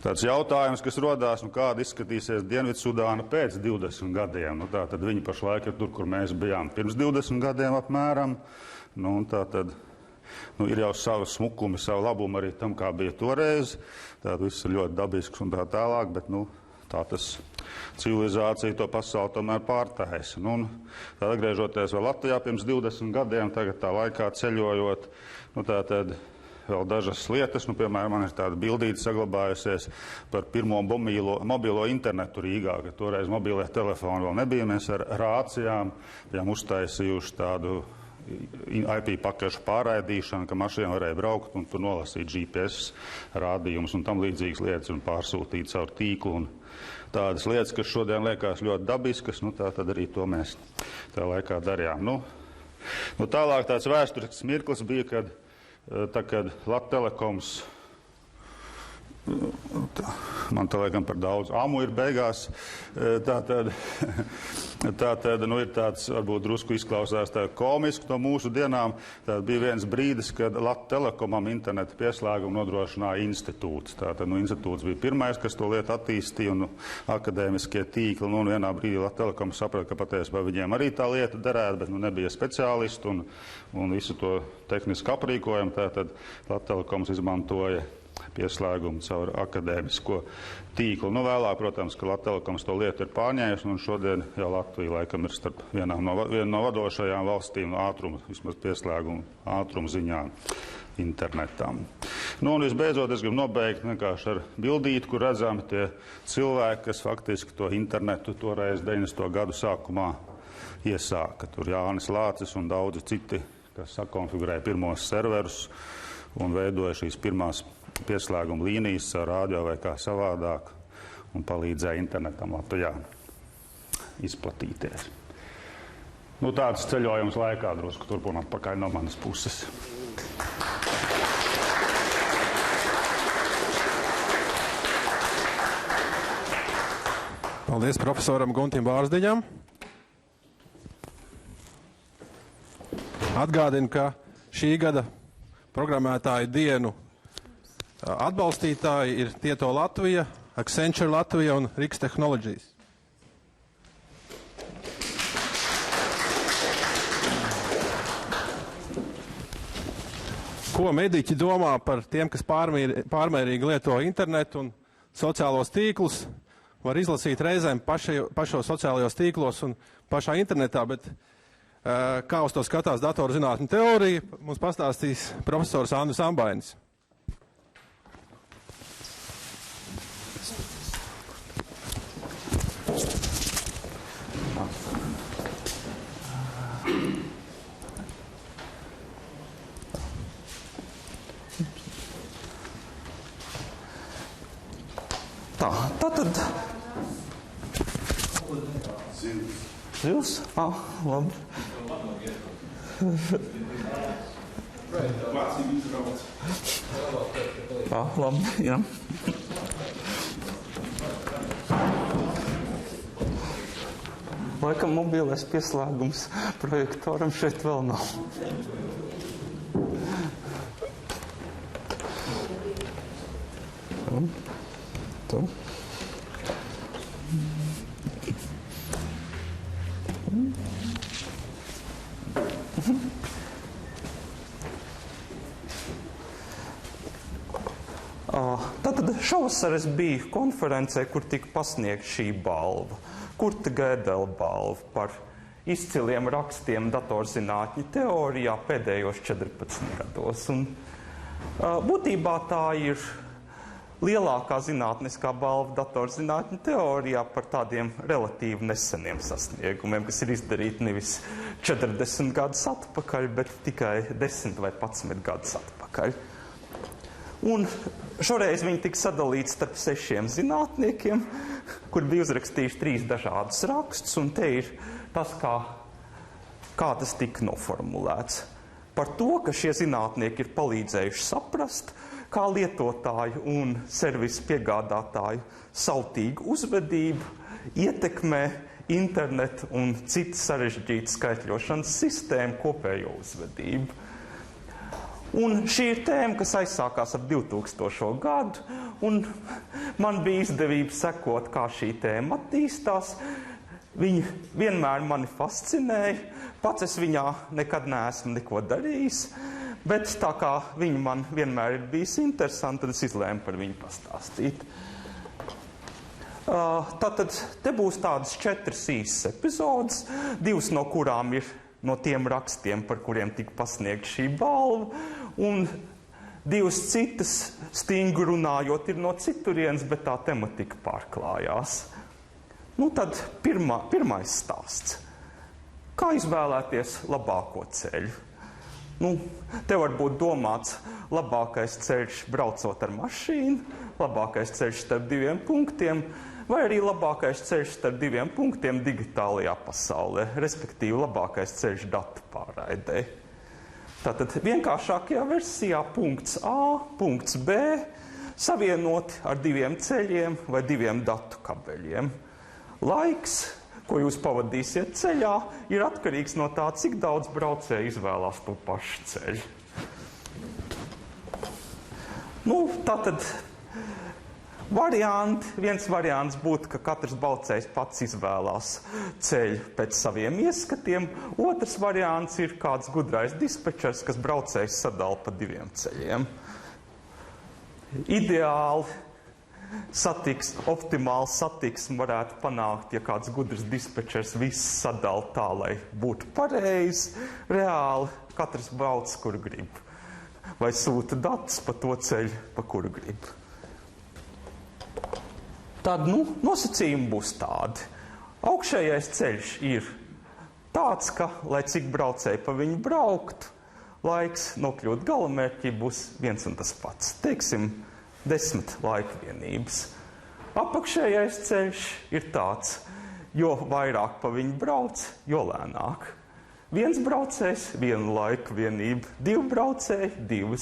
tāds jautājums, kas rodās, kāda izskatīsies Dienvidsudāna pēc 20 gadiem, tātad viņi pašlaik ir tur, kur mēs bijām pirms 20 gadiem apmēram, tātad ir jau savu smukumi, savu labumu arī tam, kā bija toreiz. Tātad viss ir ļoti dabisks un tā tālāk, bet tā tas civilizācija to pasauli tomēr pārtaisa. Tad atgriežoties vēl Latvijā pirms 20 gadiem, tagad tā laikā ceļojot, tātad vēl dažas lietas. Piemēram, man ir tāda bildīte saglabājusies par pirmo mobilo internetu Rīgā, ka toreiz mobilie telefoni vēl nebija. Mēs ar rācijām bijām uztaisījuši tādu IP pakašu pārraidīšanu, ka mašīna varēja braukt un tur nolasīt GPS rādījumus un tam līdzīgas lietas un pārsūtīt caur tīklu un tādas lietas, kas šodien liekas ļoti dabiskas, tā tad arī to mēs tajā laikā darījām. Tālāk tāds vēsturisks mirklis bija, kad Latvtelekoms, man te liekam par daudz amu ir beigās, tātad ir tāds, varbūt drusku izklausās tā komiski no mūsu dienām, tad bija viens brīdis, kad Latvtelekomam interneta pieslēgumu nodrošināja institūts. Tātad, institūts bija pirmais, kas to lietu attīstīja, un akadēmiskie tīkli, un vienā brīdī Latvtelekoms saprata, ka patiesībā viņiem arī tā lieta derētu, bet nebija speciālisti, un visu to tehnisku aprīkojumu, tātad Latvtelekoms izmantoja pieslēgumu caur akadēmisko tīklu. Vēlāk, protams, ka Latvtelekoms to lietu ir pārņējusi, un šodien jau Latvija laikam ir starp viena no vadošajām valstīm ātrumu, vismaz pieslēgumu ātrumu ziņā internetām. Un visbeidzot, es gribu nobeigt vienkārši ar bildīti, kur redzami tie cilvēki, kas faktiski to internetu toreiz 90. gadu sākumā iesāka. Tur Jānis Lācis un daudzi citi, kas sakonfigurēja pirmos serverus un veidoja šīs pirmās pieslēguma līnijas ar rādio vai kā savādāk un palīdzēja internetam Latvijā izplatīties. Tāds ceļojums laikā drusku turp un atpakaļ no manas puses.
Paldies profesoram Guntim Bārzdiņam. Atgādinu, ka šī gada programmētāju dienu atbalstītāji ir Tieto Latvija, Accenture Latvija un Riks Technologies. Ko mediķi domā par tiem, kas pārmērīgi lieto internetu un sociālos tīklus, var izlasīt reizēm pašos sociālajos tīklos un pašā internetā, bet kā uz to skatās datorzinātņu teorija, mums pastāstīs profesors Andris Ambainis.
Tātad. Zils? Labi.
Mācību izrauc.
Labi, jā. Laikam mobilais pieslēgums projektoram šeit vēl nav. Tu. Tātad šovasar es biju konferencē, kur tika pasniegta šī balva. Kurta Gēdela balva par izciliem rakstiem datorzinātņu teorijā pēdējos 14 gados. Un, būtībā tā ir lielākā zinātniskā balva datorzinātņu teorijā par tādiem relatīvi neseniem sasniegumiem, kas ir izdarīti nevis 40 gadus atpakaļ, bet tikai 10 vai 11 gadus atpakaļ. Un šoreiz viņi tika sadalīti starp 6 zinātniekiem, kur bija uzrakstījuši 3 dažādus rakstus, un te ir tas, kā tas tika noformulēts. Par to, ka šie zinātnieki ir palīdzējuši saprast, kā lietotāju un servisu piegādātāju sautīgu uzvedību ietekmē internetu un citu sarežģītu skaitļošanas sistēmu kopējo uzvedību. Un šī ir tēma, kas aizsākās ap 2000. gadu, un man bija izdevība sekot, kā šī tēma attīstās. Viņa vienmēr mani fascinēja, pats es viņā nekad neesmu neko darījis, bet tā kā viņa man vienmēr ir bijis interesanti, tad es izlēmu par viņu pastāstīt. Tātad te būs tādas 4 īsas epizodes, 2 no kurām ir no tiem rakstiem, par kuriem tika pasniegta šī balva, un 2 citas, stingri runājot, ir no citurienes, bet tā tematika pārklājās. Nu tad pirmais stāsts. Kā izvēlēties labāko ceļu? Nu, te var būt domāts labākais ceļš braucot ar mašīnu, labākais ceļš starp 2 punktiem, vai arī labākais ceļš starp 2 punktiem digitālajā pasaulē, respektīvi labākais ceļš datu pārraidē. Tātad vienkāršākajā versijā punkts A, punkts B savienoti ar 2 ceļiem vai 2 datu kabeļiem. Laiks, ko jūs pavadīsiet ceļā, ir atkarīgs no tā, cik daudz braucēju izvēlās to pašu ceļu. Nu, tātad viens variants būtu, ka katrs braucējs pats izvēlās ceļu pēc saviem ieskatiem. Otrs variants ir kāds gudrais dispečers, kas braucējs sadala pa 2 ceļiem. Ideāli optimāli satiksmi varētu panākt, ja kāds gudrs dispečers viss sadala tā, lai būtu pareizi. Reāli katrs brauc, kur grib. Vai sūta datus pa to ceļu, pa kuru grib. Tad, nosacījumi būs tādi. Augšējais ceļš ir tāds, ka, lai cik braucēji pa viņu braukt, laiks nokļūt galamērķī būs viens un tas pats. Teiksim, 10 laikvienības. Apakšējais ceļš ir tāds, jo vairāk pa viņu brauc, jo lēnāk. 1 braucējs, 1 laikvienība, 2 braucēji, 2,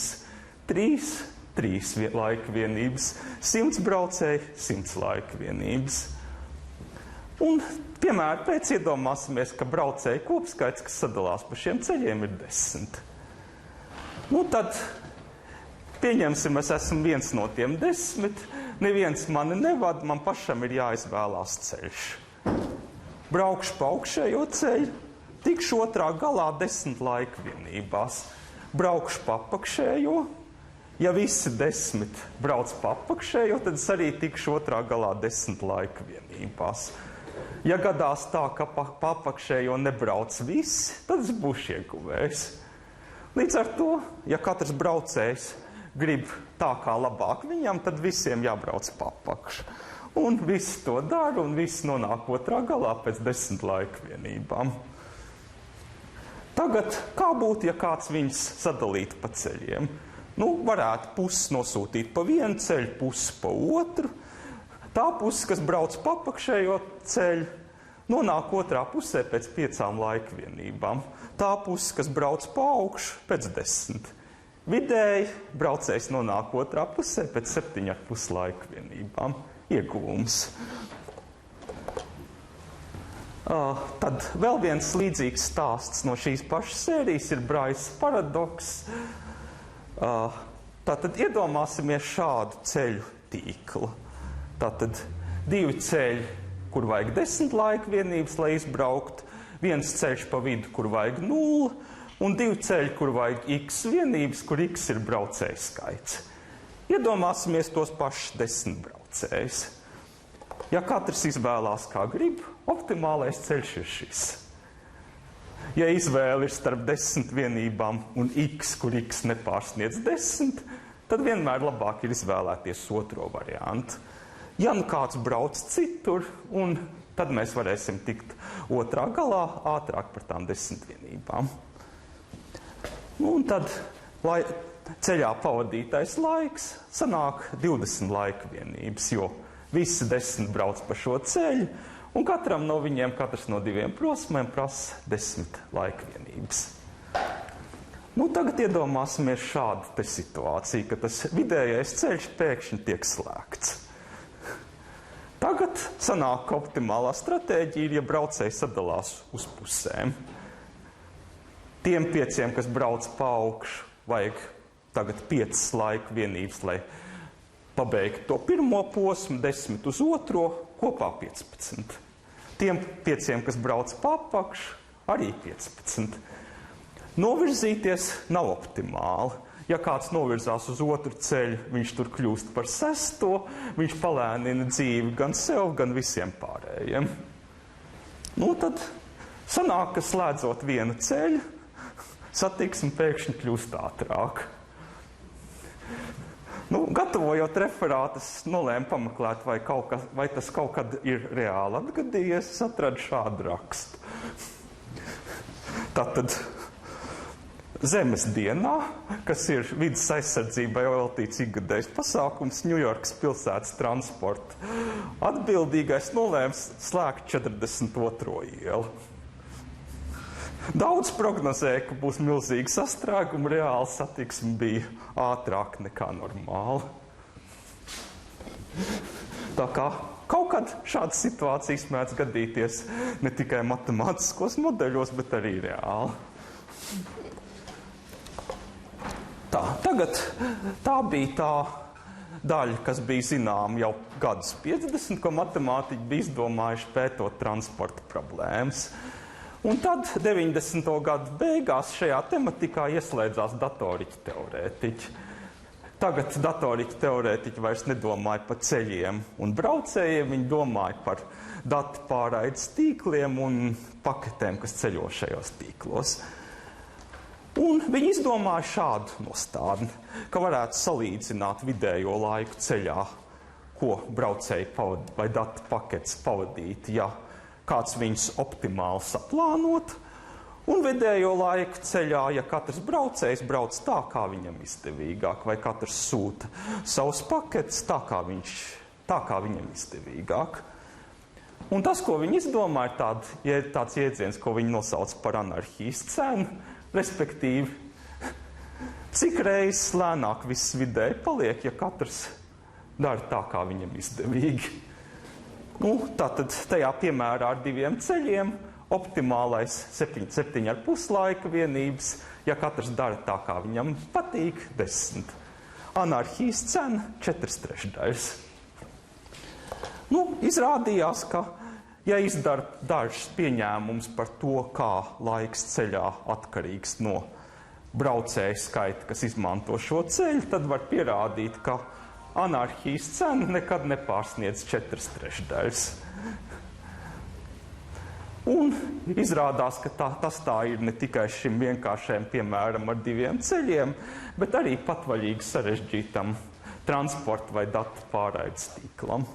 3 laikvienības, 100 braucēji, 100 laikvienības. Un, piemēram, pēc iedomāsimies, ka braucēju kopskaits, kas sadalās pa šiem ceļiem, ir 10. Nu, tad pieņemsim, es esmu viens no tiem 10, neviens mani nevad, man pašam ir jāizvēlās ceļš. Braukšu pa augšējo ceļu, tikšu otrā galā 10 laikvienībās. Braukšu pa apakšējo, ja visi 10 brauc pa apakšējo, tad es arī tikšu otrā galā 10 laikvienībās. Ja gadās tā, ka pa apakšējo nebrauc visi, tad es būšu ieguvējis. Līdz ar to, ja katrs braucējs grib tā kā labāk viņam, tad visiem jābrauc pa apakšu. Un visi to dara, un visi nonāk otrā galā pēc 10 laikvienībām. Tagad, kā būtu, ja kāds viņus sadalītu pa ceļiem? Nu, varētu puses nosūtīt pa vienu ceļu, puses pa otru. Tā puse, kas brauc pa apakšējo ceļu, nonāk otrā pusē pēc 5 laikvienībām. Tā puse, kas brauc pa augšu, pēc 10. vidēji braucējs nonāk otrā pusē pēc 7,5 laika vienībām. Ieguvums. Tad vēl viens līdzīgs stāsts no šīs pašas sērijas ir Braisa paradoks. Tātad iedomāsimies šādu ceļu tīklu. Tātad 2 ceļi, kur vajag 10 laika vienības, lai izbraukt, viens ceļš pa vidu, kur vajag 0, un 2 ceļi, kur vajag x vienības, kur x ir braucēju skaits. Iedomāsimies tos pašus 10 braucējus. Ja katrs izvēlās kā grib, optimālais ceļš ir šis. Ja izvēle ir starp 10 vienībām un x, kur x nepārsniedz 10, tad vienmēr labāk ir izvēlēties otro variantu. Ja nu kāds brauc citur, un tad mēs varēsim tikt otrā galā ātrāk par tām 10 vienībām. Un tad ceļā pavadītais laiks sanāk 20 laika vienības, jo visi 10 brauc pa šo ceļu, un katram no viņiem, katrs no 2 posmiem prasa 10 laika vienības. Tagad iedomāsimies šādu te situāciju, ka tas vidējais ceļš pēkšņi tiek slēgts. Tagad sanāk, ka optimālā stratēģija ir, ja braucēji sadalās uz pusēm. Tiem 5, kas brauc pa augšu, vajag tagad 5 laika vienības, lai pabeigt to pirmo posmu, 10 uz otro, kopā 15. Tiem 5, kas brauc pa apakšu, arī 15. Novirzīties nav optimāli. Ja kāds novirzās uz otru ceļu, viņš tur kļūst par 6, viņš palēnina dzīvi gan sev, gan visiem pārējiem. Tad sanāk, ka slēdzot vienu ceļu, satiksme pēkšņi kļūst ātrāk. Gatavojot referātus, nolēmu pameklēt, vai tas kaut kad ir reāli atgadījies, es atradu šādu rakstu. Tātad Zemes dienā, kas ir vides aizsardzībai veltīts ikgadējs pasākums, Ņujorkas pilsētas transporta atbildīgais nolēms slēgt 42. ielu. Daudz prognozēja, ka būs milzīgi sastrēgumi, reāli satiksme bija ātrāk nekā normāli. Tā kā kaut kad šādas situācijas mēdz gadīties ne tikai matemātiskos modeļos, bet arī reāli. Tagad tā bija tā daļa, kas bija zinām jau gadus 50, ko matemātiķi bija izdomājuši pētot transporta problēmas. Un tad 90. gadu beigās šajā tematikā ieslēdzās datoriķi teorētiķi. Tagad datoriķi teorētiķi vairs nedomāja par ceļiem un braucējiem, viņi domāja par datu pārraides tīkliem un paketēm, kas ceļo šajos tīklos. Un viņi izdomāja šādu nostādni, ka varētu salīdzināt vidējo laiku ceļā, ko braucēji vai datu paketes pavadītu, ja kāds viņus optimāli saplānot, un vidējo laiku ceļā, ja katrs braucējs brauc tā, kā viņam izdevīgāk, vai katrs sūta savus paketes tā, kā viņam izdevīgāk. Un tas, ko viņi izdomāja, ir tāds jēdziens, ko viņi nosauc par anarhijas cenu, respektīvi, cik reizes lēnāk viss vidēji paliek, ja katrs dara tā, kā viņam izdevīgi. Tātad tajā piemērā ar 2 ceļiem, optimālais 7,5 laika vienības, ja katrs dara tā, kā viņam patīk, 10. Anarhijas cena 4/3. Izrādījās, ka ja izdara dažs pieņēmums par to, kā laiks ceļā atkarīgs no braucēju skaita, kas izmanto šo ceļu, tad var pierādīt, ka anarhijas cena nekad nepārsniedz 4/3. Un izrādās, ka tas tā ir ne tikai šim vienkāršajam piemēram ar 2 ceļiem, bet arī patvaļīgi sarežģītam transporta vai datu pārraides tīklam.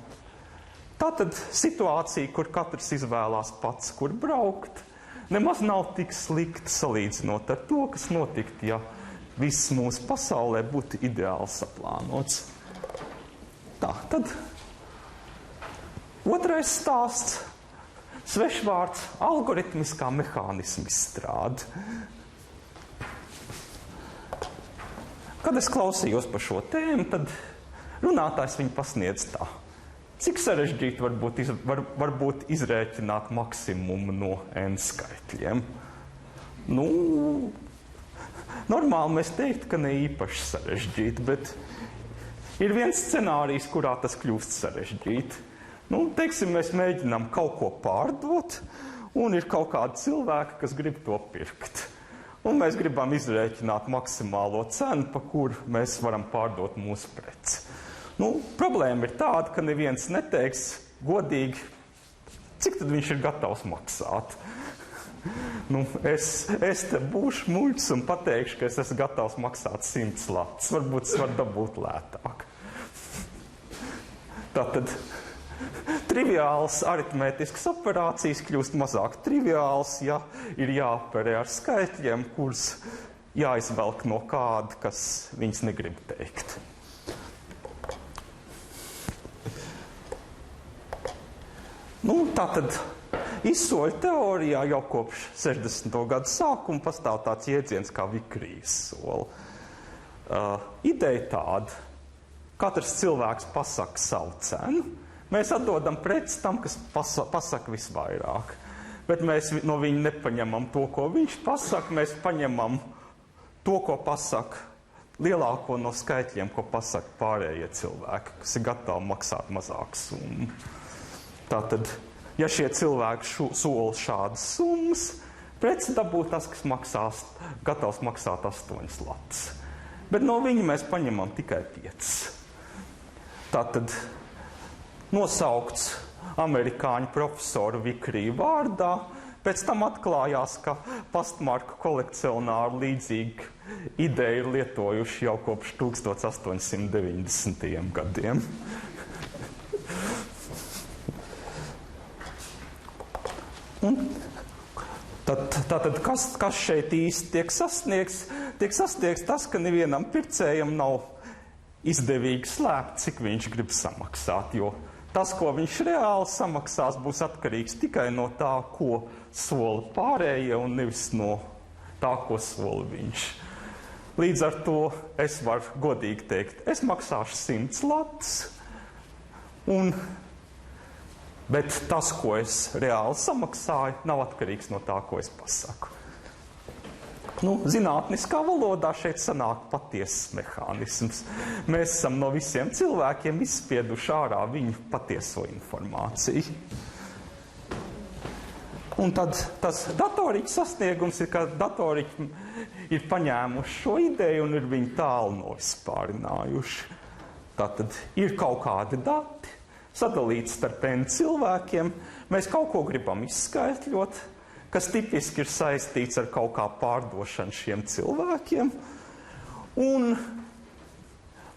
Tātad situācija, kur katrs izvēlās pats, kur braukt, nemaz nav tik slikti salīdzinot ar to, kas notiktu, ja viss mūsu pasaulē būtu ideāli saplānots. Tad otrais stāsts. Svešvārds - algoritmiskā mehānisma izstrāde. kad es klausījos par šo tēmu, tad runātājs viņu pasniedz tā. Cik sarežģīti var būt izrēķināt maksimumu no n skaitļiem? Nu, normāli mēs teiktu, ka ne īpaši sarežģīti, bet ir viens scenārijs, kurā tas kļūst sarežģīti. Nu, teiksim, mēs mēģinām kaut ko pārdot, un ir kaut kādi cilvēki, kas grib to pirkt. Un mēs gribam izrēķināt maksimālo cenu, pa kuru mēs varam pārdot mūsu preci. Nu, problēma ir tāda, ka neviens neteiks godīgi, cik tad viņš ir gatavs maksāt. Nu, es te būšu muļķis un pateikšu, ka es esmu gatavs maksāt 100 latus. Varbūt es varu dabūt lētāk. Tātad triviāls aritmētisks operācijas kļūst mazāk triviāls, ja ir jāoperē ar skaitļiem, kurus jāizvelk no kāda, kas viņus negrib teikt. Nu, tātad izsoļu teorijā jau kopš 60. gadu sākuma pastāv tāds jēdziens kā Vikrijas sola. Ideja tāda, katrs cilvēks pasaka savu cenu, mēs atdodam preci tam, kas pasaka visvairāk. Bet mēs no viņa nepaņemam to, ko viņš pasaka, mēs paņemam to, ko pasaka lielāko no skaitļiem, ko pasaka pārējie cilvēki, kas ir gatavi maksāt mazāku summu. Tātad, ja šie cilvēki sola šādas summas, preci dabū tas, kas gatavs maksāt 8 latus. Bet no viņa mēs paņemam tikai 5. Tātad nosaukts amerikāņu profesoru Vikriju vārdā, pēc tam atklājās, ka pastmarku kolekcionāri līdzīgi ideju ir lietojuši jau kopš 1890. gadiem. Un tātad, kas šeit īsti tiek sasniegts? Tiek sasniegts tas, ka nevienam pircējam nav izdevīgi slēpt, cik viņš grib samaksāt, jo tas, ko viņš reāli samaksās, būs atkarīgs tikai no tā, ko sola pārējie, un nevis no tā, ko sola viņš. Līdz ar to es varu godīgi teikt, es maksāšu 100 latus, bet tas, ko es reāli samaksāju, nav atkarīgs no tā, ko es pasaku. Nu, zinātniskā valodā šeit sanāk patiesas mehānisms. Mēs esam no visiem cilvēkiem izspieduši ārā viņu patieso informāciju. Un tad tas datoriķa sasniegums ir, ka datoriķi ir paņēmuši šo ideju un ir viņu tālu novispārinājuši. Tātad ir kaut kādi dati, sadalīts starp n cilvēkiem, mēs kaut ko gribam izskaitļot, kas tipiski ir saistīts ar kaut kā pārdošanu šiem cilvēkiem, un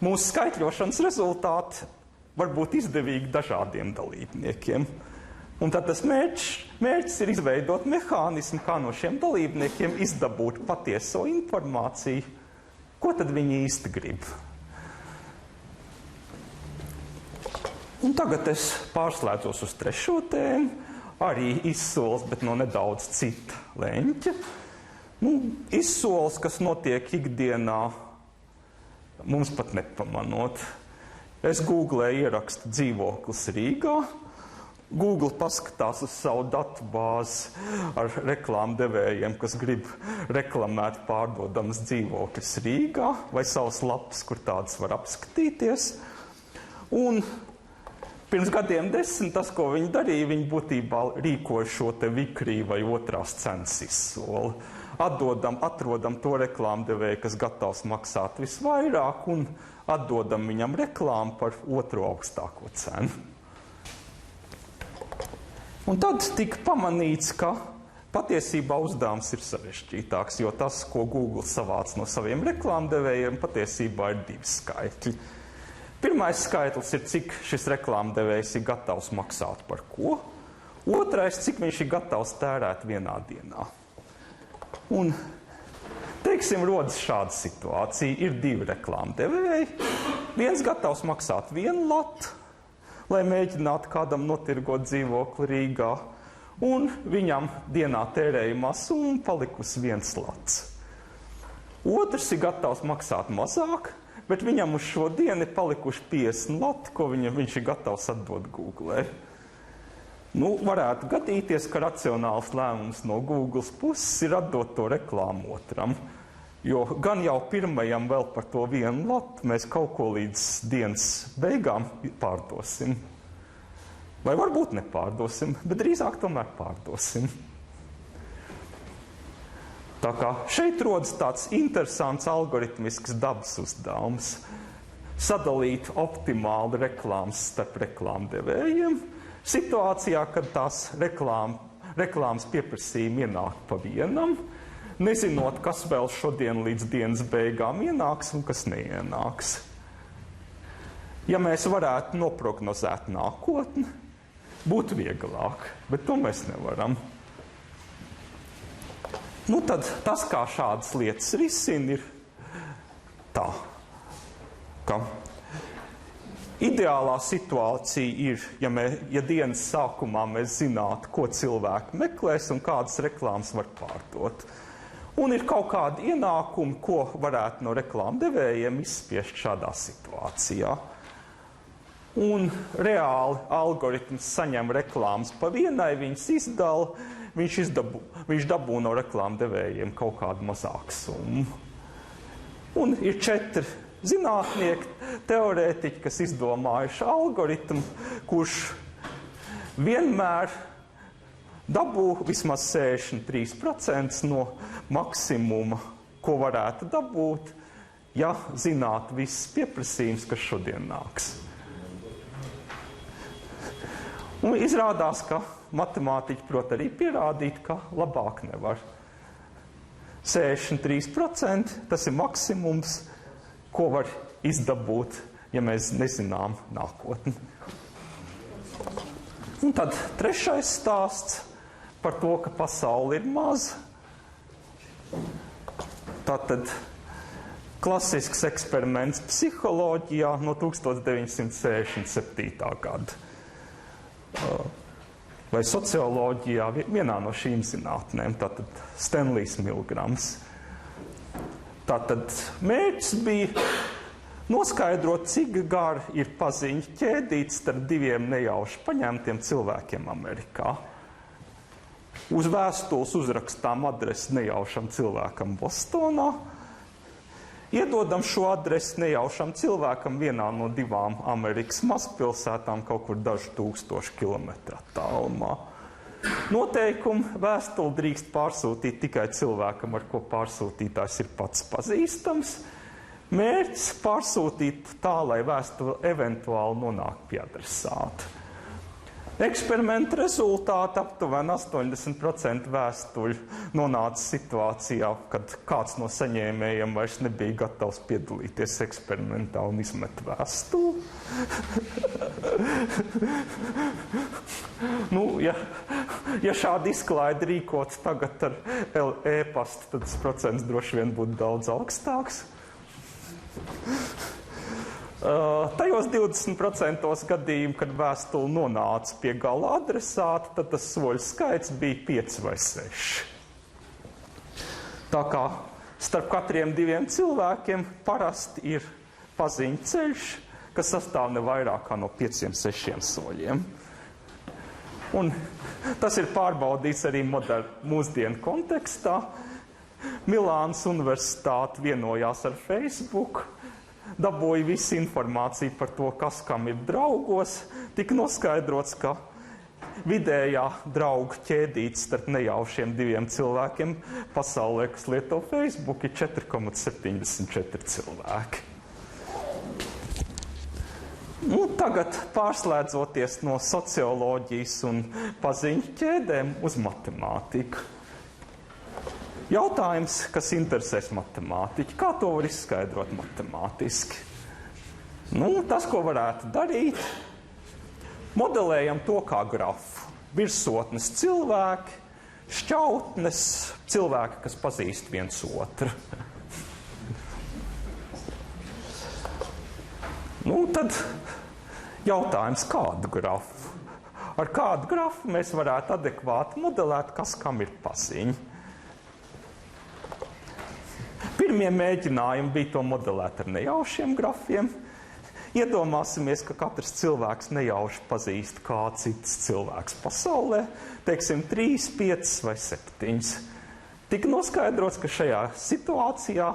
mūsu skaitļošanas rezultāti var būt izdevīgi dažādiem dalībniekiem. Un tad tas mērķis ir izveidot mehānismu, kā no šiem dalībniekiem izdabūt patieso informāciju, ko tad viņi īsti grib. Un tagad es pārslēdzos uz trešo tēmu, arī izsoles, bet no nedaudz cita leņķa. Nu, izsoles, kas notiek ikdienā, mums pat nepamanot. Es googlēju ierakstu dzīvoklis Rīgā. Google paskatās uz savu datubāzi ar reklāmdevējiem, kas grib reklamēt pārdodamas dzīvokļus Rīgā, vai savas lapas, kur tādas var apskatīties. Un pirms gadiem 10 tas, ko viņi darīja, viņi būtībā rīkoja šo te Vikriju vai otrās cenas izsoli. Atrodam to reklāmdevēju, kas gatavs maksāt visvairāk, un atdodam viņam reklāmu par otro augstāko cenu. Un tad tika pamanīts, ka patiesībā uzdevums ir sarežģītāks, jo tas, ko Google savāc no saviem reklāmdevējiem, patiesībā ir 2 skaitļi. Pirmais skaitlis ir, cik šis reklāmdevējs ir gatavs maksāt par ko. Otrais, cik viņš ir gatavs tērēt vienā dienā. Un, teiksim, rodas šāda situācija. Ir 2 reklāmdevēji. Viens gatavs maksāt 1 latu, lai mēģinātu kādam notirgot dzīvokli Rīgā. Un viņam dienā tērējumā summa palikusi 1 lats. Otrs ir gatavs maksāt mazāk, bet viņam uz šo dienu ir palikuši 50 lati, ko viņš ir gatavs atdot Google. Nu, varētu gadīties, ka racionāls lēmums no Google puses ir atdot to reklāmu otram. Jo gan jau pirmajam vēl par to 1 latu mēs kaut ko līdz dienas beigām pārdosim. Vai varbūt nepārdosim, bet drīzāk tomēr pārdosim. Tā kā šeit rodas tāds interesants algoritmisks dabas uzdevums. Sadalīt optimāli reklāmas starp reklāmdevējiem, situācijā, kad tās reklāmas pieprasījumi ienāk pa vienam, nezinot, kas vēl šodien līdz dienas beigām ienāks un kas neienāks. Ja mēs varētu noprognozēt nākotni, būtu vieglāk, bet to mēs nevaram. Nu tad tas, kā šādas lietas risina, ir tā, ka ideālā situācija ir, ja dienas sākumā mēs zinātu, ko cilvēki meklēs un kādas reklāmas var pārdot. Un ir kaut kādi ienākumi, ko varētu no reklāmdevējiem izspiest šādā situācijā. Un reāli algoritms saņem reklāmas pa vienai, viņas izdala, viņš dabū no reklāmdevējiem kaut kādu mazāku summu. Un ir 4 zinātnieki, teorētiķi, kas izdomājuši algoritmu, kurš vienmēr dabū vismaz 63% no maksimuma, ko varētu dabūt, ja zinātu visas pieprasījums, kas šodien nāks. Un izrādās, ka matemātiķi prot arī pierādīt, ka labāk nevar. 63% tas ir maksimums, ko var izdabūt, ja mēs nezinām nākotni. Un tad 3. stāsts par to, ka pasaule ir maza. Tātad klasisks eksperiments psiholoģijā no 1967. gada. Vai socioloģijā, vienā no šīm zinātnēm, tātad Stanlijs Milgrams. Tātad mērķis bija noskaidrot, cik gara ir paziņu ķēdīte starp 2 nejauši paņemtiem cilvēkiem Amerikā. Uz vēstules uzrakstām adresi nejaušam cilvēkam Bostonā, iedodam šo adresi nejaušam cilvēkam vienā no 2 Amerikas mazpilsētām kaut kur dažu 1000 kilometru attālumā. Noteikumi: vēstuli drīkst pārsūtīt tikai cilvēkam, ar ko pārsūtītājs ir pats pazīstams. Mērķis pārsūtīt tā, lai vēstule eventuāli nonāk pie adresāta. Eksperimenta rezultāti aptuveni 80% vēstuļu nonāca situācijā, kad kāds no saņēmējiem vairs nebija gatavs piedalīties eksperimentā un izmet vēstuli. Nu, ja šādi izklaidi rīkots tagad ar e-pastu, tad tas procents droši vien būtu daudz augstāks. Tajos 20% gadījumu, kad vēstule nonāca pie gala adresāta, tad tas soļu skaits bija 5 vai 6. Tā kā starp katriem 2 cilvēkiem parasti ir paziņu ceļš, kas sastāv ne vairāk kā no 5-6 soļiem. Un tas ir pārbaudīts arī mūsdienu kontekstā. Milānas universitāte vienojās ar Facebook, dabūja visu informāciju par to, kas kam ir draugos, tika noskaidrots, ka vidējā draugu ķēdīte starp nejaušiem 2 cilvēkiem pasaulē, kas lieto Facebook, ir 4,74 cilvēki. Nu, tagad pārslēdzoties no socioloģijas un paziņu ķēdēm uz matemātiku. Jautājums, kas interesēs matemātiķi, kā to var izskaidrot matemātiski? Nu, tas, ko varētu darīt, modelējam to kā grafu. Virsotnes cilvēki, šķautnes cilvēki, kas pazīst viens otru. Nu, tad jautājums, kādu grafu? Ar kādu grafu mēs varētu adekvāti modelēt, kas kam ir paziņa? Pirmie mēģinājumi bija to modelēt ar nejaušiem grafiem. Iedomāsimies, ka katrs cilvēks nejauši pazīst kā cits cilvēks pasaulē, teiksim 3, 5 vai 7. Tika noskaidrots, ka šajā situācijā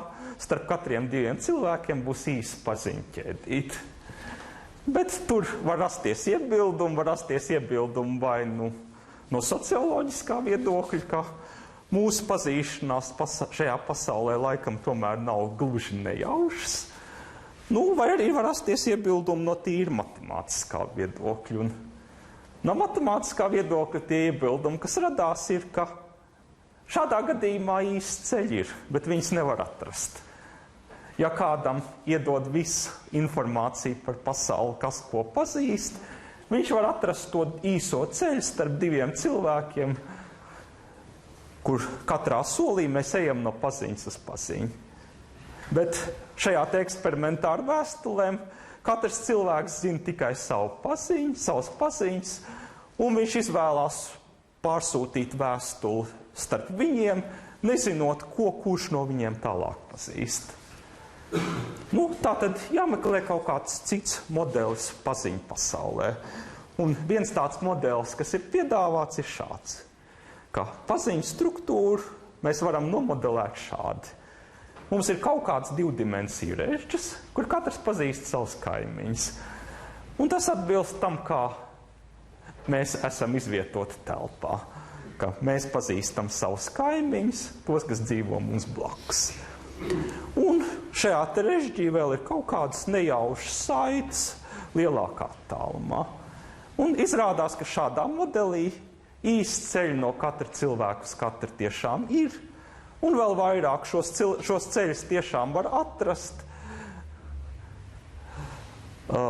starp katriem 2 cilvēkiem būs īsa paziņu ķēdīte. Bet tur var rasties iebildumi vai no socioloģiskā viedokļa, ka mūsu pazīšanās šajā pasaulē laikam tomēr nav gluži nejaušas. Vai arī var rasties iebildumi no tīra matemātiskā viedokļa. Un no matemātiskā viedokļa tie iebildumi, kas radās, ir, ka šādā gadījumā īsti ceļi ir, bet viņus nevar atrast. Ja kādam iedod visu informāciju par pasauli, kas ko pazīst, viņš var atrast to īso ceļu starp 2 cilvēkiem, kur katrā solī mēs ejam no paziņas uz paziņu. Bet šajā te eksperimentā ar vēstulēm katrs cilvēks zina tikai savas paziņas, un viņš izvēlās pārsūtīt vēstuli starp viņiem, nezinot, ko kurš no viņiem tālāk pazīst. Tātad jāmeklē kaut kāds cits modelis paziņu pasaulē. Un viens tāds modelis, kas ir piedāvāts, ir šāds, ka paziņu struktūru mēs varam nomodelēt šādi. Mums ir kaut kāds 2-dimensiju režģis, kur katrs pazīst savus kaimiņus. Un tas atbilst tam, kā mēs esam izvietoti telpā. Ka mēs pazīstam savus kaimiņus, tos, kas dzīvo mums blakus. Un šajā te režģī vēl ir kaut kādas nejaušas saites lielākā tālumā. Un izrādās, ka šādā modelī īsti ceļi no katra cilvēka uz katru tiešām ir. Un vēl vairāk šos ceļus tiešām var atrast,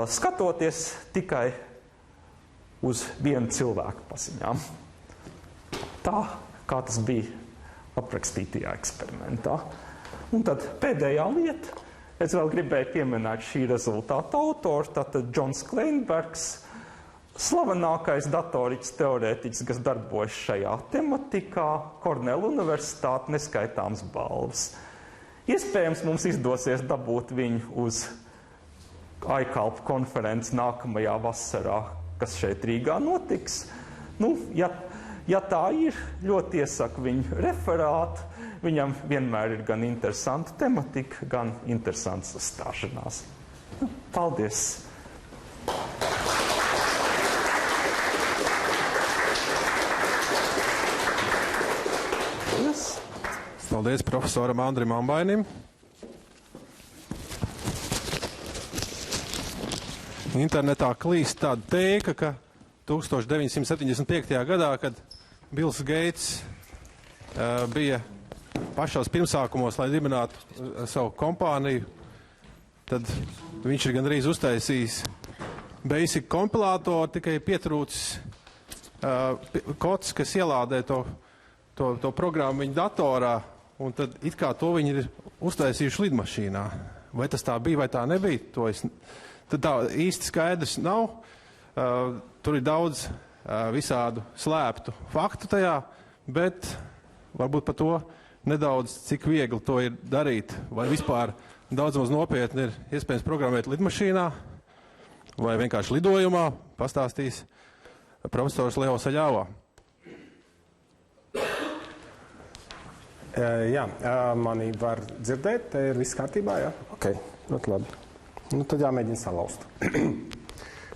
skatoties tikai uz vienu cilvēku paziņām. Tā, kā tas bija aprakstītajā eksperimentā. Un tad pēdējā lieta, es vēl gribēju pieminēt šī rezultāta autoru, tātad Džons Kleinbergs, slavenākais datoriķis teorētiķis, kas darbojas šajā tematikā, Kornela universitāte, neskaitāms balvas. Iespējams, mums izdosies dabūt viņu uz iCalp konferenci nākamajā vasarā, kas šeit Rīgā notiks. Ja tā ir, ļoti iesaku viņu referātu. Viņam vienmēr ir gan interesanta tematika, gan interesants uzstāšanās. Paldies!
Paldies profesoram Andrim Ambainim. Internetā klīst tāda teika, ka 1975. gadā, kad Bills Geits bija pašos pirmsākumos, lai dibinātu savu kompāniju, tad viņš ir gandrīz uztaisījis basic kompilātoru, tikai pietrūcis kods, kas ielādē to programmu viņa datorā, un tad it kā to viņi ir uztaisījuši lidmašīnā. Vai tas tā bija, vai tā nebija, tad tā īsti skaidrs nav. Tur ir daudz visādu slēptu faktu tajā, bet varbūt par to nedaudz, cik viegli to ir darīt, vai vispār daudz maz nopietni ir iespējams programmēt lidmašīnā, vai vienkārši lidojumā, pastāstīs profesors Leo Saļāvā.
Jā, mani var dzirdēt, te ir viss kārtībā, jā? Ok, ļoti labi. Tad jāmēģina salauzt.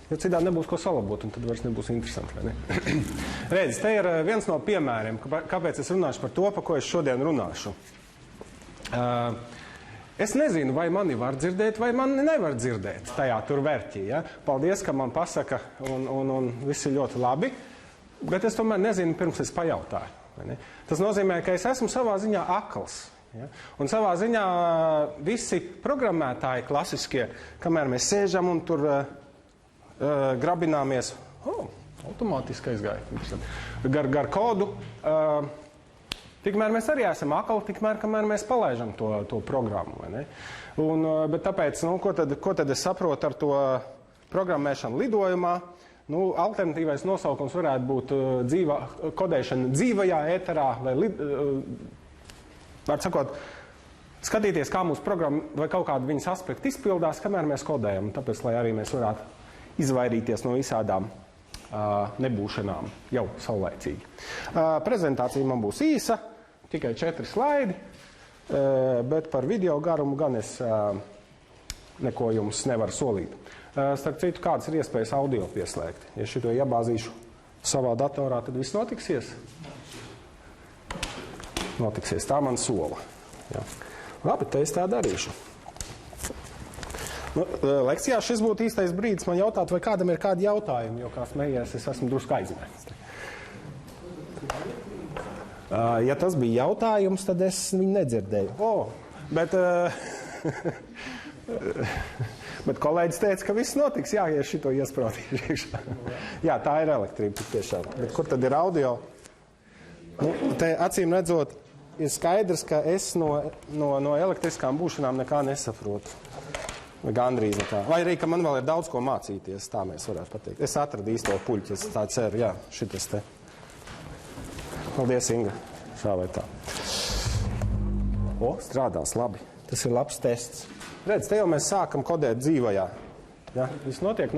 Jo citādi nebūs ko salabot, un tad vairs nebūs interesanti, vai ne? Redz, te ir viens no piemēriem, kāpēc es runāšu par to, par ko es šodien runāšu. Es nezinu, vai mani var dzirdēt, vai mani nevar dzirdēt tajā tur vērķī, ja? Paldies, ka man pasaka, un viss ir ļoti labi, bet es tomēr nezinu, pirms es pajautāju. Tas nozīmē, ka es esmu savā ziņā akls. Ja? Un savā ziņā visi programmētāji klasiskie, kamēr mēs sēžam un tur grabināmies, automātiski aizgāja, gar kodu, tikmēr mēs arī esam akli, tikmēr, kamēr mēs palaižam to programmu. Vai ne? Bet tāpēc, ko tad es saprotu ar to programmēšanu lidojumā? Alternatīvais nosaukums varētu būt kodēšana dzīvajā ēterā, vai var sakot, skatīties, kā mūsu programma vai kaut kāda viņas aspekta izpildās, kamēr mēs kodējam. Tāpēc, lai arī mēs varētu izvairīties no visādām nebūšanām jau saulaicīgi. Prezentācija man būs īsa, tikai 4 slaidi, bet par video garumu gan es neko jums nevaru solīt. Starp citu, kādas ir iespējas audio pieslēgt? Ja šito iebāzīšu savā datorā, tad viss notiksies? Notiksies, tā man sola. Jā. Labi, te es tā darīšu. Lekcijā šis būtu īstais brīdis man jautāt, vai kādam ir kādi jautājumi, jo, kā smējies, es esmu drusku aizmirsts. Ja tas bija jautājums, tad es viņu nedzirdēju. Bet kolēģis teica, ka viss notiks, ja šito iespraudīšu. Jā, tā ir elektrība tiešām. Bet kur tad ir audio? Te acīm redzot, ir skaidrs, ka es no elektriskām būšanām nekā nesaprotu. Gandrīz nekā. Vai arī, ka man vēl ir daudz ko mācīties, tā mēs varētu pateikt. Es atradu īsto puļķi, es tā ceru, jā, šitas te. Paldies, Inga. Šā vai tā. Strādās labi. Tas ir labs tests. Redz, te jau mēs sākam kodēt dzīvajā. Jā, viss notiek.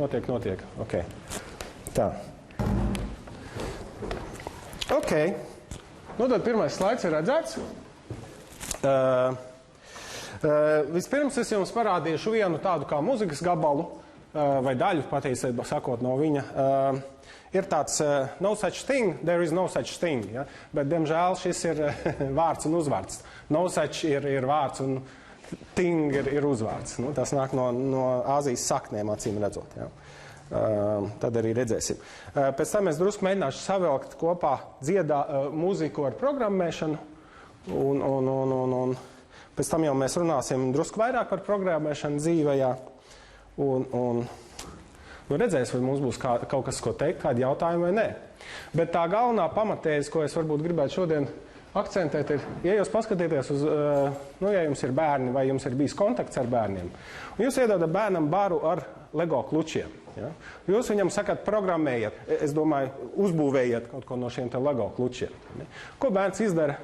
Ok. Tā. Ok. Nu, tad pirmais slaids ir redzēts. Vispirms es jums parādīšu vienu tādu kā muzikas gabalu vai daļu, patiesībā sakot no viņa. Ir tāds no such thing, there is no such thing, ja? Bet, diemžēl, šis ir vārds un uzvārds. No such ir vārds un thing ir uzvārds. Nu, tas nāk no Āzijas saknēm, acīm redzot. Ja? Tad arī redzēsim. Pēc tam es drusku mēģināšu savilkt kopā mūziku ar programmēšanu un pēc tam jau mēs runāsim drusku vairāk par programmēšanu dzīvajā un redzēs, vai mums būs kaut kas, ko teikt, kādi jautājumi vai nē. Bet tā galvenā pamatēze, ko es varbūt gribētu šodien akcentēt, ir, ja jūs paskatieties uz, ja jums ir bērni vai jums ir bijis kontakts ar bērniem, un jūs iedodat bērnam baru ar Lego klučiem. Ja? Jūs viņam sakat, programmējiet, es domāju, uzbūvējiet kaut ko no šiem te Lego klučiem. Ne? Ko bērns izdara?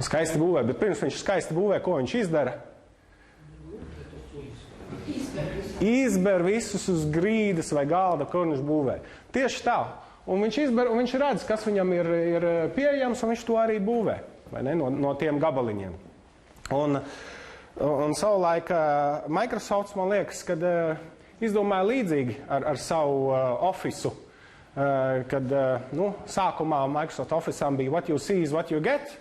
Skaisti būvē, bet pirms viņš skaisti būvē, ko viņš izdara? Izber visus uz grīdas vai galda, ko viņš būvē. Tieši tā. Un viņš izber, un viņš redz, kas viņam ir pieejams, un viņš to arī būvē, vai ne, no tiem gabaliņiem. Un savulaik Microsoft, man liekas, kad izdomāja līdzīgi ar savu Office, kad sākumā Microsoft Office'am bija what you see is what you get,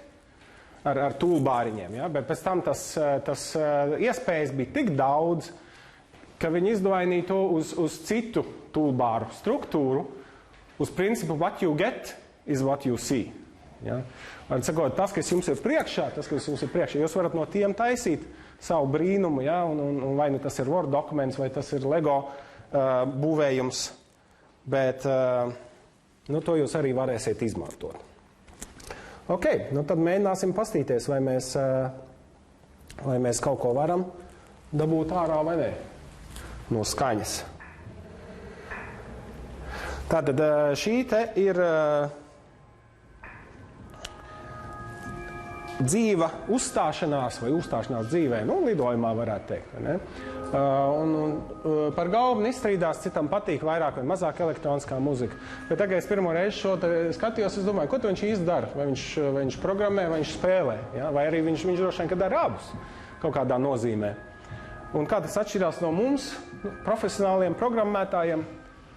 ar toolbāriņiem, ja? Bet pēc tam tas iespējas bija tik daudz, ka viņi izdomainīja to uz citu toolbāru struktūru, uz principu what you get is what you see. Ja? Var sakot, tas, kas jums ir priekšā, jūs varat no tiem taisīt savu brīnumu, ja? Un vai nu tas ir Word dokuments, vai tas ir Lego būvējums, bet to jūs arī varēsiet izmantot. Ok, tad mēģināsim pastīties, vai mēs kaut ko varam dabūt ārā vai nē no skaņas. Tātad šī te ir dzīva uzstāšanās vai uzstāšanās dzīvē, lidojumā varētu teikt, vai ne? Par galveni izstrīdās, citam patīk vairāk vai mazāk elektroniskā muzika. Bet tagad es pirmo reizi šo skatījos, es domāju, ko viņš īsti dara? Vai viņš programmē, vai viņš spēlē? Ja? Vai arī viņš droši vien, ka dara abus kaut kādā nozīmē. Un kā tas atšķirās no mums, profesionāliem programmētājiem,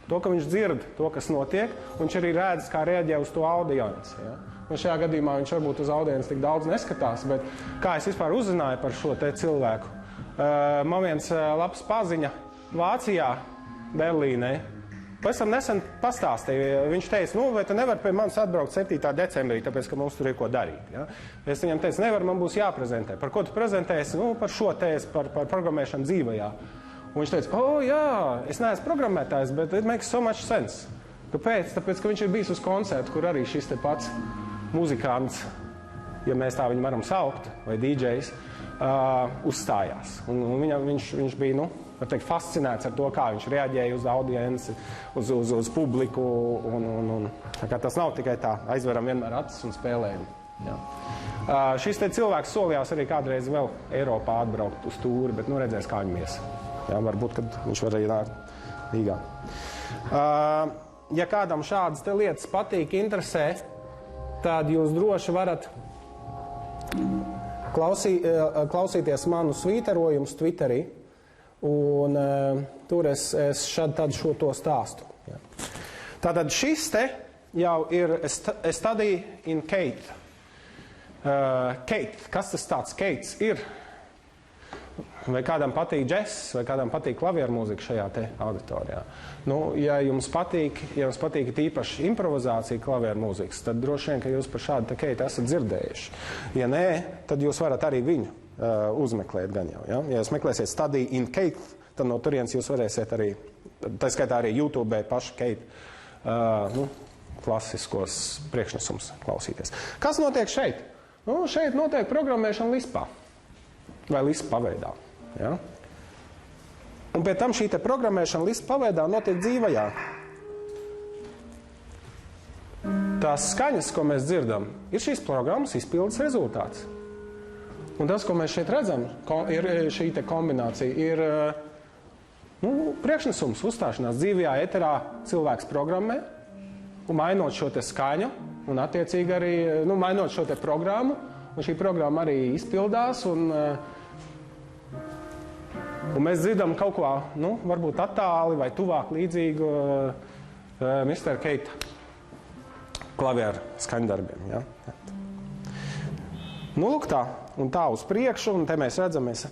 to, ka viņš dzird to, kas notiek, un viņš arī redz, kā reaģē uz to audienci. Ja? Un šajā gadījumā viņš varbūt uz audienci tik daudz neskatās, bet kā es vispār uzzināju par šo te cilvēku? Man viens labs paziņa Vācijā, Berlīnē, pēc tam nesen pastāstīja. Viņš teica, vai tu nevari pie manis atbraukt 7. decembrī, tāpēc, ka mums tur ir ko darīt. Ja? Es viņam teicu, nevar, man būs jāprezentē. Par ko tu prezentēsi? Par šo tēzi, par programmēšanu dzīvajā. Un viņš teica, jā, es neesmu programmētājs, bet it makes so much sense. Kāpēc? Tāpēc, ka viņš ir bijis uz koncertu, kur arī šis te pats muzikants, ja mēs tā viņu varam saukt, vai DJs, uzstājās. Un viņš bija, var teikt, fascinēts ar to, kā viņš reaģēja uz audienci, uz publiku. Tā kā tas nav tikai tā, aizveram vienmēr acis un spēlējam. Jā. Šis te cilvēks solījās arī kādreiz vēl Eiropā atbraukt uz tūri, bet nu redzēs, kā viņam ies. Jā, varbūt, kad viņš var arī nākt Rīgā. Ja kādam šādas te lietas patīk, interesē, tad jūs droši varat klausīties manu svīterojumus Twitterī, un tur es tad šo to stāstu. Jā. Tātad šis te jau ir A Study in Kate. Kate, kas tas tāds Kates ir? Vai kādam patīk džess, vai kādam patīk klavieru mūzika šajā te auditorijā? Nu, ja jums patīk īpaši improvizācija klavieru mūzikas, tad droši vien, ka jūs par šādu te Kate esat dzirdējuši. Ja nē, tad jūs varat arī viņu uzmeklēt gan jau. Ja? Ja jūs meklēsiet Study in Kate, tad no turienes jūs varēsiet arī, tā skaitā arī YouTube pašu Kate klasiskos priekšnesums klausīties. Kas notiek šeit? Nu, šeit notiek programmēšana Lispā. Vai Lisp paveidā. Ja? Un pie tam šī te programmēšana Lisp paveidā notiek dzīvajā. Tās skaņas, ko mēs dzirdam, ir šīs programmas izpildes rezultāts. Un tas, ko mēs šeit redzam, ir šī te kombinācija, ir priekšnesums, uzstāšanās dzīvajā eterā cilvēks programmē, un mainot šo te skaņu, un attiecīgi arī, mainot šo te programmu, un šī programma arī izpildās, un mēs dzirdam kaut ko, varbūt attāli vai tuvāk līdzīgu Mr. Kate klavieru skaņdarbiem. Ja? Lūk tā, un tā uz priekšu, un te mēs redzam, mēs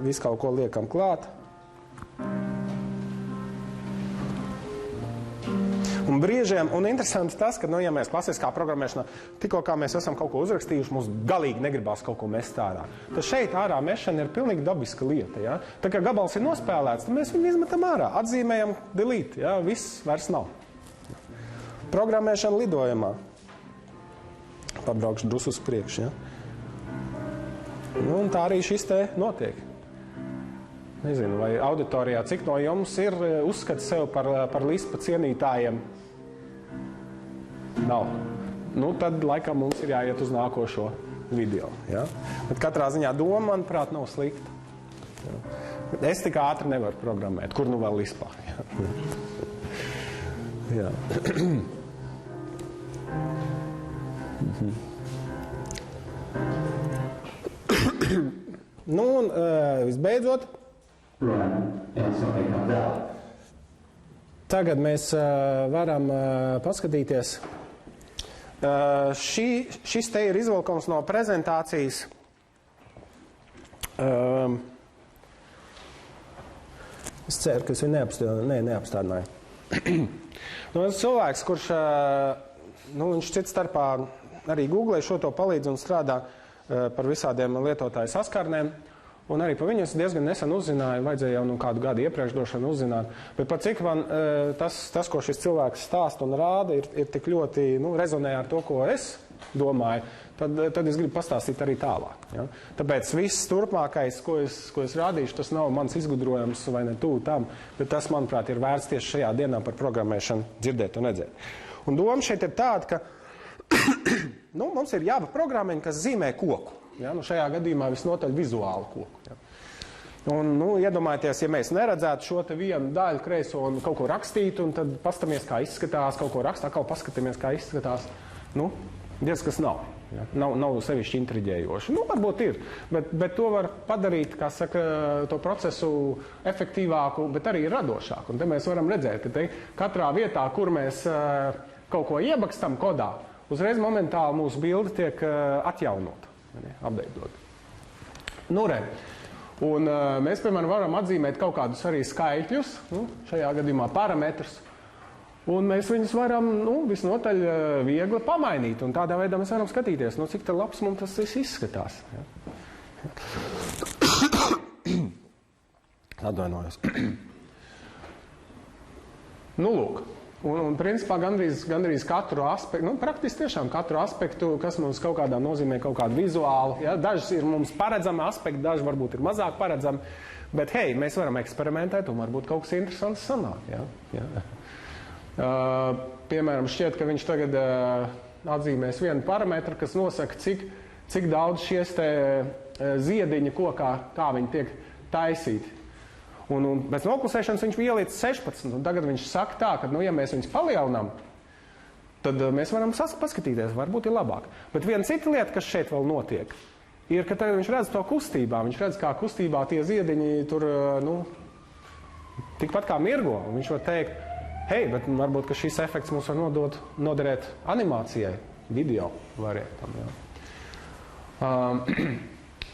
visu kaut ko liekam klāt. Un brīžiem, un interesanti tas, ka, ja mēs klasiskā programmēšanā, tikko kā mēs esam kaut ko uzrakstījuši, mums galīgi negribās kaut ko mest ārā. Tad šeit ārā mešana ir pilnīgi dabiska lieta, ja? Tā kā gabals ir nospēlēts, tad mēs viņu izmetam ārā, atzīmējam delete, ja? Viss vairs nav. Programmēšana lidojumā. Pabraukšu drusku uz priekšu, ja? Un tā arī šis te notiek. Nezinu, vai auditorijā, cik no jums ir uzskats sev par Lispa cienītājiem? Nav. Tad laikam mums ir jāiet uz nākošo video. Ja? Bet katrā ziņā doma, manuprāt, nav slikta. Ja? Es tik ātri nevaru programmēt. Kur nu vēl Lispā? Ja. Jā. Un visbeidzot, tagad mēs varam paskatīties. Šis te ir izvilkums no prezentācijas. Es ceru, ka es viņu neapstādināju. Tas cilvēks, kurš viņš cits starpā arī googlē šo to palīdz un strādā par visādiem lietotāju saskarnēm. Un arī par viņu es diezgan nesen uzzināju, vajadzēja jau kādu gadu iepriekš droši vien uzzināt. Bet pat cik man tas, ko šis cilvēks stāsta un rāda, ir tik ļoti rezonē ar to, ko es domāju, tad es gribu pastāstīt arī tālāk. Ja? Tāpēc viss turpmākais, ko es rādīšu, tas nav mans izgudrojums vai ne tuvu tam, bet tas, manuprāt, ir vērts tieši šajā dienā par programmēšanu dzirdēt un redzēt. Un doma šeit ir tāda, ka mums ir Java programmiņa, kas zīmē koku. Ja, šajā gadījumā visnotaļ vizuālu koku. Ja. Un, iedomājieties, ja mēs neredzētu šo te vienu daļu kreiso un kaut ko rakstītu, un tad pastamies, kā izskatās, kaut ko rakstā, kaut paskatāmies, kā izskatās. Diezkas nav. Ja. Nav sevišķi intriģējoši. Varbūt ir, bet to var padarīt, kā saka, to procesu efektīvāku, bet arī radošāku. Un te mēs varam redzēt, ka katrā vietā, kur mēs kaut ko iebakstam kodā, uzreiz momentāli mūsu bilde tiek atjaunota. Updateot. Un mēs, piemēram, varam atzīmēt kaut kādus arī skaitļus, šajā gadījumā parametrus, un mēs viņus varam visnotaļ viegli pamainīt, un tādā veidā mēs varam skatīties, cik te labs mums tas izskatās. Ja? Atvainojos. Lūk. Un principā gandrīz katru aspektu, praktiski tiešām katru aspektu, kas mums kaut kādā nozīmē kaut kādu vizuālu. Ja? Daži ir mums paredzami aspekti, daži varbūt ir mazāk paredzami, bet hei, mēs varam eksperimentēt un varbūt kaut kas interesants sanāk. Ja? Ja. Piemēram, šķiet, ka viņš tagad atzīmēs vienu parametru, kas nosaka, cik daudz šies te ziediņi kokā, kā viņi tiek taisīti. Un pēc noklusēšanas viņš bija ielicis 16, un tagad viņš saka tā, ka, ja mēs viņus palielinām, tad mēs varam paskatīties, varbūt ir labāk. Bet viena cita lieta, kas šeit vēl notiek, ir, ka tagad viņš redz to kustībā. Viņš redz, kā kustībā tie ziediņi tur, tikpat kā mirgo. Un viņš var teikt, hei, bet varbūt, ka šis efekts mums var noderēt animācijai, video variantam.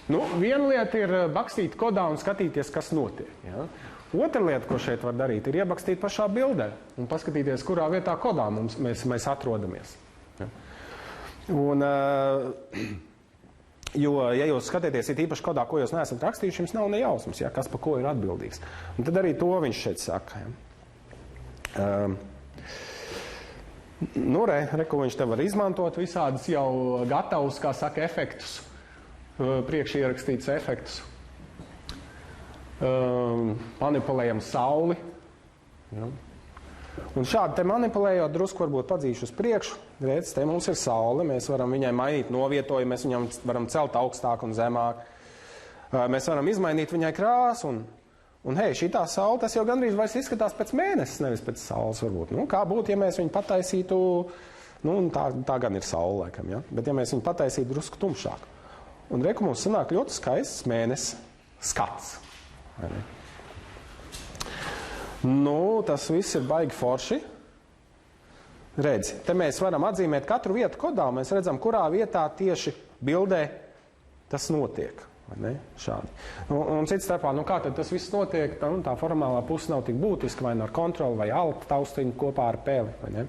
Viena lieta ir bakstīt kodā un skatīties, kas notiek. Ja? Otra lieta, ko šeit var darīt, ir iebakstīt pašā bildē un paskatīties, kurā vietā kodā mēs atrodamies. Ja? Un, jo, ja jūs skatieties, ir īpaši kodā, ko jūs neesat rakstījuši, jums nav ne jausmas, ja, kas pa ko ir atbildīgs. Un tad arī to viņš šeit saka. Ja? Ko viņš te var izmantot visādus jau gatavus, kā saka, efektus, priekšierakstītus efektus. Manipulējam sauli. Ja. Un šādi te manipulējot, drusku varbūt padzīšu uz priekšu. Redz, te mums ir saule, mēs varam viņai mainīt novietojumu, mēs viņam varam celt augstāk un zemāk. Mēs varam izmainīt viņai krāsu un hei, šitā saule, tas jau gandrīz vairs izskatās pēc mēnesis, nevis pēc saules varbūt. Kā būtu, ja mēs viņu pataisītu, tā gan ir saule, laikam, ja? Bet ja mēs viņu pataisītu drusku tumšāk. Un reku mums sanāk ļoti skaists mēnesis skats. Tas viss ir baigi forši. Redzi, te mēs varam atzīmēt katru vietu kodā, mēs redzam, kurā vietā tieši bildē tas notiek. Vai ne? Šādi. Un cits starpā, kā tad tas viss notiek, tā formālā puse nav tik būtiska, vai ar kontroli, vai alt taustiņu kopā ar pēli, vai ne?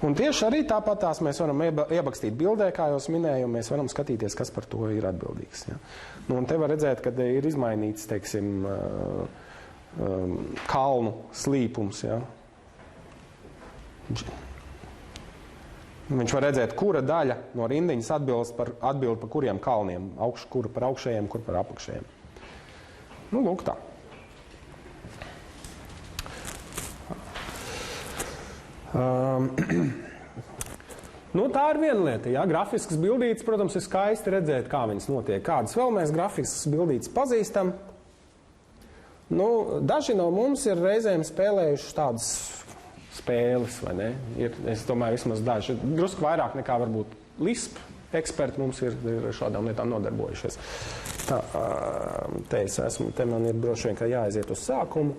Un tieši arī tāpatās mēs varam iebakstīt bildē, kā jau minēju, un mēs varam skatīties, kas par to ir atbildīgs. Ja? Un te var redzēt, ka ir izmainīts, teiksim, kalnu slīpums. Ja? Viņš var redzēt, kura daļa no rindiņas atbild par kuriem kalniem, kura par augšējiem, kur par apakšējiem. Lūk tā. Tā ir viena lieta. Ja? Grafiskas bildītes, protams, ir skaisti redzēt, kā viņas notiek. Kādas vēl mēs grafiskas bildītes pazīstam? Daži no mums ir reizēm spēlējuši tādas spēles, vai ne? Es domāju, vismaz daži. Drusku vairāk nekā varbūt Lisp eksperti mums ir šādām lietām nodarbojušies. Te man ir droši vien, ka jāaiziet uz sākumu,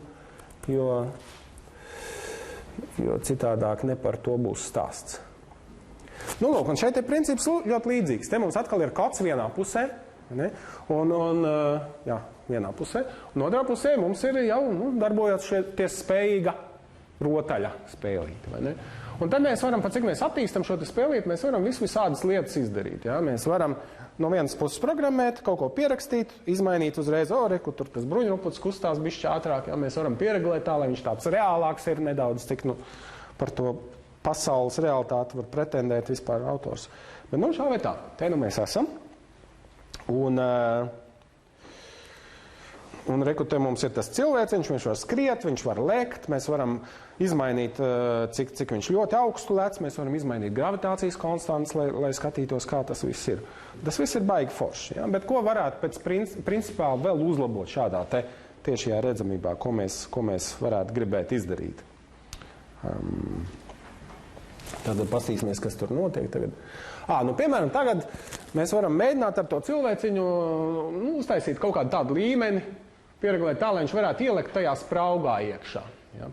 jo citādāk ne par to būs stāsts. Un šeit ir princips ļoti līdzīgs. Te mums atkal ir kods vienā pusē, ne? Vienā pusē, un otrā pusē mums ir jau darbojoties spējīga rotaļa spēlīte, vai ne? Un tad mēs varam, cik mēs attīstam šo spēlīti, mēs varam visādas lietas izdarīt. Ja? Mēs varam no vienas puses programmēt, kaut ko pierakstīt, izmainīt uzreiz, kur tur tas bruņuruputs kustās bišķi ātrāk. Ja? Mēs varam pieregulēt tā, lai viņš tāds reālāks ir nedaudz, tik par to pasaules realitāti var pretendēt vispār autors. Bet šā vai tā, te mēs esam. Un reku te mums ir tas cilvēciņš, viņš var skriet, viņš var lekt, mēs varam izmainīt, cik viņš ļoti augstu lec, mēs varam izmainīt gravitācijas konstantas, lai skatītos, kā tas viss ir. Tas viss ir baigi forši, ja? Bet ko varētu pēc principā vēl uzlabot šādā te tiešajā redzamībā, ko mēs varētu gribēt izdarīt? Tad pastīsimies, kas tur notiek tagad. Piemēram, tagad mēs varam mēģināt ar to cilvēciņu uztaisīt kaut kādu tādu līmeni, pieregulēt tā, lai viņš varētu ielikt tajā spraugā iekšā. Ja?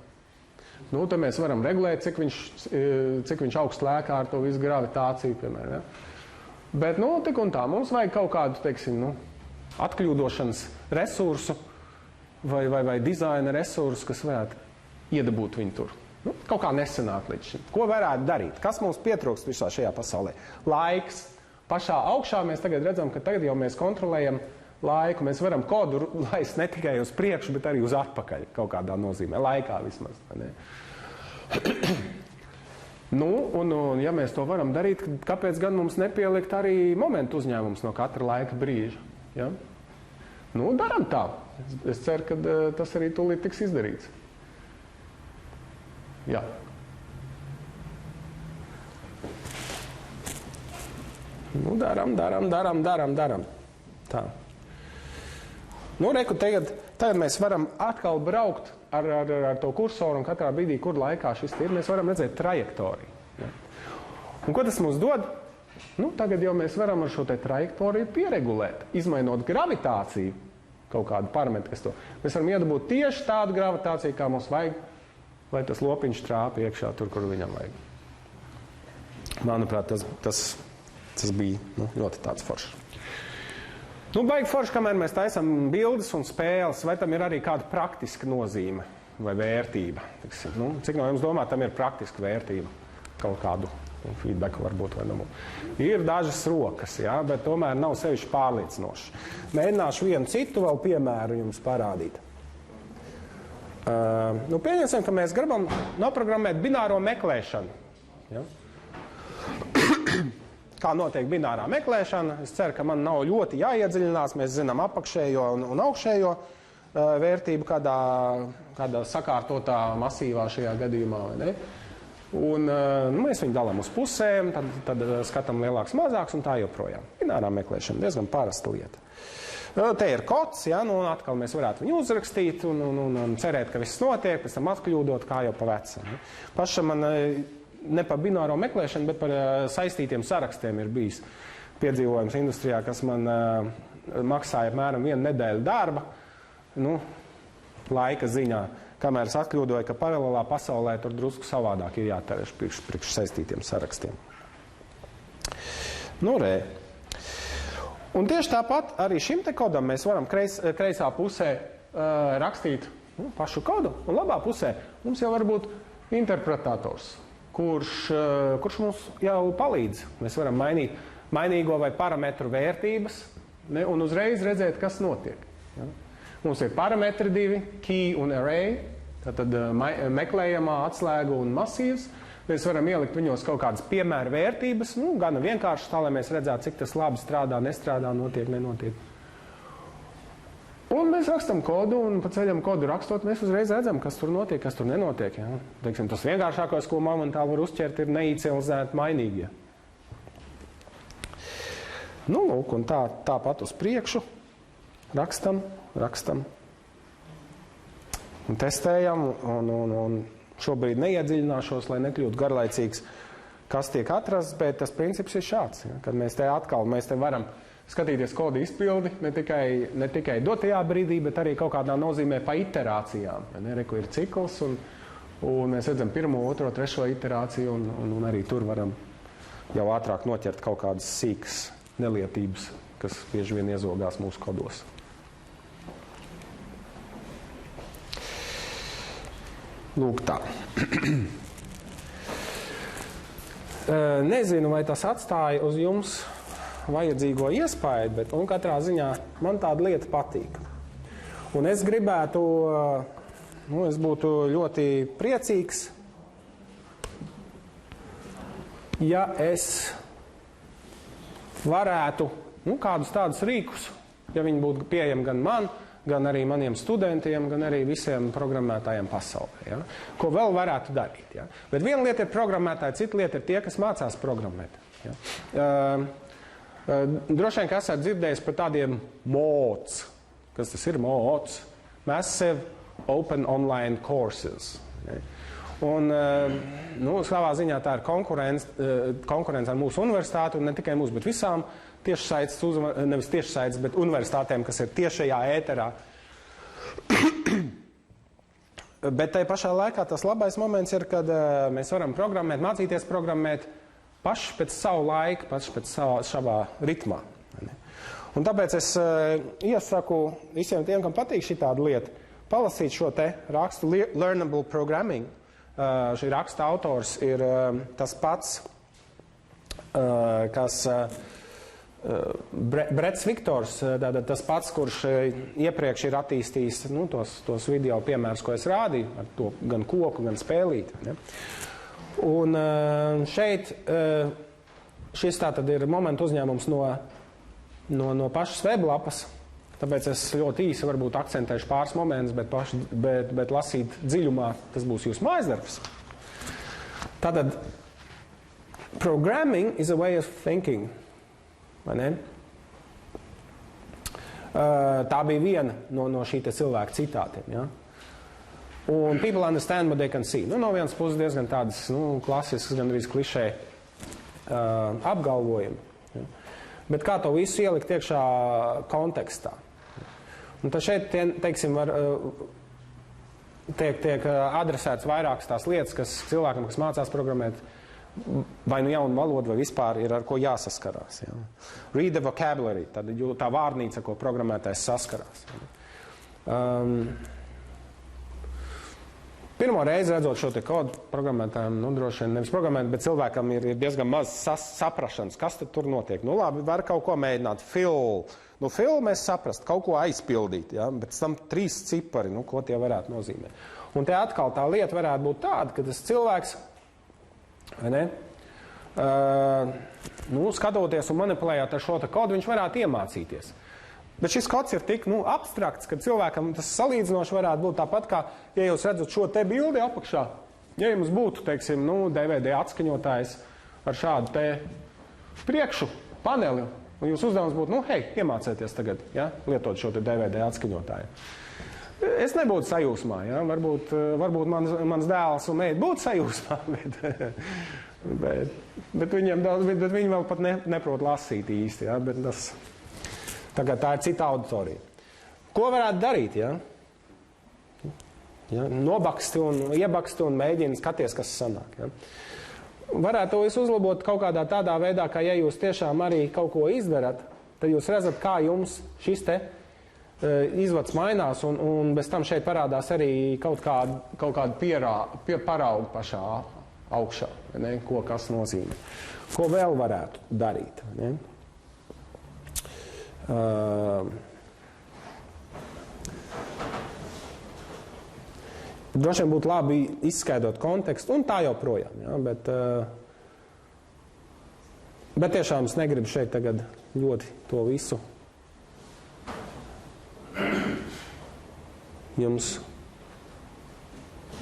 Tad mēs varam regulēt, cik viņš augstu lēkā ar to visu gravitāciju, piemēram. Ja? Bet, tik un tā, mums vajag kaut kādu, teiksim, atkļūdošanas resursu vai dizaina resursu, kas varētu iedabūt viņu tur. Kaut kā nesanāk līdz šim. Ko varētu darīt? Kas mums pietrūkst visā šajā pasaulē? Laiks. Pašā augšā mēs tagad redzam, ka tagad jau mēs kontrolējam laiku. Mēs varam kodu laist ne tikai uz priekšu, bet arī uz atpakaļ kaut kādā nozīmē. Laikā vismaz. Ne? Un ja mēs to varam darīt, kāpēc gan mums nepielikt arī momentu uzņēmums no katra laika brīža? Ja? Daram tā. Es ceru, ka tas arī tūlīt tiks izdarīts. Jā. Nu, daram. Tā. Nu, reku, tagad mēs varam atkal braukt ar to kursoru, un katrā brīdī, kur laikā šis ir, mēs varam redzēt trajektoriju. Ja? Un ko tas mums dod? Nu, tagad jau mēs varam ar šo te trajektoriju pieregulēt, izmainot gravitāciju, kaut kādu parametru, kas to. Mēs varam iedabūt tieši tādu gravitāciju, kā mums vajag, lai tas lopiņš trāpa iekšā tur, kur viņam vajag. Manuprāt, tas bija ļoti tāds foršs. Nu, baigi forši, kamēr mēs taisam bildes un spēles, vai tam ir arī kāda praktiska nozīme vai vērtība. Nu, cik no jums domā, tam ir praktiska vērtība? Kaut kādu feedbacku varbūt vai nebūtu. Ir dažas rokas, jā, bet tomēr nav sevišķi pārliecinoši. Mēģināšu vienu citu vēl piemēru jums parādīt. Nu, pieņemsim, ka mēs gribam noprogrammēt bināro meklēšanu. Ja? Kā notiek binārā meklēšana. Es ceru, ka man nav ļoti jāiedziļinās. Mēs zinām apakšējo un augšējo vērtību kādā sakārtotā masīvā šajā gadījumā. Vai ne? Un mēs viņu dalām uz pusēm, tad skatām lielāks, mazāks un tā joprojām. Binārā meklēšana diezgan parasta lieta. Te ir kods, ja, nu, un atkal mēs varētu viņu uzrakstīt un cerēt, ka viss notiek, pēc tam atkļūdot, kā jau pa vecam. Pašam man ne par bināro meklēšanu, bet par saistītiem sarakstiem ir bijis piedzīvojums industrijā, kas man maksāja apmēram 1 nedēļu darba, nu, laika ziņā, kamēr es atkļūdoju, ka paralēlā pasaulē tur drusku savādāk ir jātērēš priekš saistītiem sarakstiem. Nu, re. Un tieši tāpat arī šim te kodam mēs varam kreisā pusē rakstīt pašu kodu, un labā pusē mums jau var būt interpretators, kurš mums jau palīdz. Mēs varam mainīt mainīgo vai parametru vērtības, ne, un uzreiz redzēt, kas notiek. Ja? Mums ir parametri 2, key un array, tātad meklējamā, atslēgu un masīvs. Mēs varam ielikt viņos kaut kādas piemēra vērtības, nu, gana vienkārši tā, lai mēs redzētu, cik tas labi strādā, nestrādā, notiek, nenotiek. Un mēs rakstam kodu, un pa ceļam kodu rakstot, mēs uzreiz redzam, kas tur notiek, kas tur nenotiek. Ja? Teiksim, tas vienkāršākais, ko momentāli var uzķert, ir neinicializēti mainīgie. Nu, lūk, un tāpat uz priekšu rakstam un testējam, un šobrīd neiedziļināšos, lai nekļūtu garlaicīgs, kas tiek atrasts, bet tas princips ir šāds, ja? Kad mēs te varam skatīties kodu izpildi ne tikai dotajā brīdī, bet arī kaut kādā nozīmē pa iterācijām. Reku ir cikls, un mēs redzam 1., 2., 3. iterāciju, un arī tur varam jau ātrāk noķert kaut kādas sīkas nelietības, kas bieži vien iezogās mūsu kodos. Lūk tā. Nezinu, vai tas atstāja uz jums vajadzīgo iespēju, bet katrā ziņā man tāda lieta patīk. Un es gribētu, es būtu ļoti priecīgs, ja es varētu, kādus tādus rīkus, ja viņi būtu pieejami gan man, gan arī maniem studentiem, gan arī visiem programmētājiem pasaulē. Ja? Ko vēl varētu darīt. Ja? Bet viena lieta ir programmētāji, cita lieta ir tie, kas mācās programmēt. Ja? Droši vien, ka esat dzirdējis par tādiem MOOCs. Kas tas ir MOOCs? Massive Open Online Courses. Un, savā ziņā tā ir konkurence ar mūsu universitāti, un ne tikai mūsu, bet visām tiešsaites, nevis tiešsaites, bet universitātēm, kas ir tiešajā ēterā. Bet tai pašā laikā tas labais moments ir, kad mēs varam programmēt, mācīties programmēt paši pēc savu laiku, paši pēc savā ritmā. Un tāpēc es iesaku visiem tiem, kam patīk šī tāda lieta, palasīt šo te rakstu Learnable Programming. Šī raksta autors ir tas pats, kas Brets Viktors, tas pats, kurš iepriekš ir attīstījis tos video piemērus, ko es rādīju, ar to gan koku, gan spēlīti. Ne? Un šeit šis tātad ir momentu uzņēmums no pašas weblapas, tāpēc es ļoti īsi varbūt akcentēšu pāris momentus, bet lasīt dziļumā tas būs jūsu mājasdarbs. Tātad, programming is a way of thinking. Vai ne? Tā bija viena no šī te cilvēka citātiem. Ja? Un people understand what they can see. No vienas puses diezgan tādas klasiskas, gandrīz klišē apgalvojumi. Ja? Bet kā to visu ielikt iekšā kontekstā? Un tad šeit, teiksim, tiek adresēts vairākas tās lietas, kas cilvēkam, kas mācās programmēt, vai nu jaunu valodu, vai vispār ir ar ko jāsaskarās. Ja? Read the vocabulary, tad tā vārnīca, ko programmētājs saskarās. Pirmo reizi redzot šo te kodu programmētājiem, droši vien nevis programmēt, bet cilvēkam ir diezgan maz saprašanas, kas tad tur notiek. Labi, var kaut ko mēģināt, fill mēs saprast, kaut ko aizpildīt, ja? Bet tam 3 cipari, ko tie varētu nozīmēt. Un te atkal tā lieta varētu būt tāda, ka tas cilvēks, vai ne? Skatoties un manipulējot ar šo te kodu, viņš varētu iemācīties. Bet šis kods ir tik abstrakts, ka cilvēkam tas salīdzinoši varētu būt tāpat, kā, ja jūs redzat šo te bildi apakšā, ja jums būtu, teiksim, DVD atskaņotājs ar šādu te priekšu paneli, un jūs uzdevums būtu, hei, iemācieties tagad, ja, lietot šo te DVD atskaņotāju. Es nebūtu sajūsmā, ja? Varbūt mans dēls un meita būtu sajūsmā, bet viņi vēl pat neprot lasīt īsti, ja? Bet tagad tā ir cita auditorija. Ko varētu darīt, ja? Ja? Nobaksti un iebaksti un mēģini skaties, kas sanāk, ja? Varētu to visu uzlabot kaut kādā tādā veidā, ka ja jūs tiešām arī kaut ko izdarat, tad jūs redzat, kā jums šis te izvads mainās, un bez tam šeit parādās arī kaut kāda parauga pašā augšā, ne? Ko kas nozīmē. Ko vēl varētu darīt? Ne? Droši vien būtu labi izskaidrot kontekstu, un tā joprojām. Ja? Bet tiešām es negribu šeit tagad ļoti to visu jums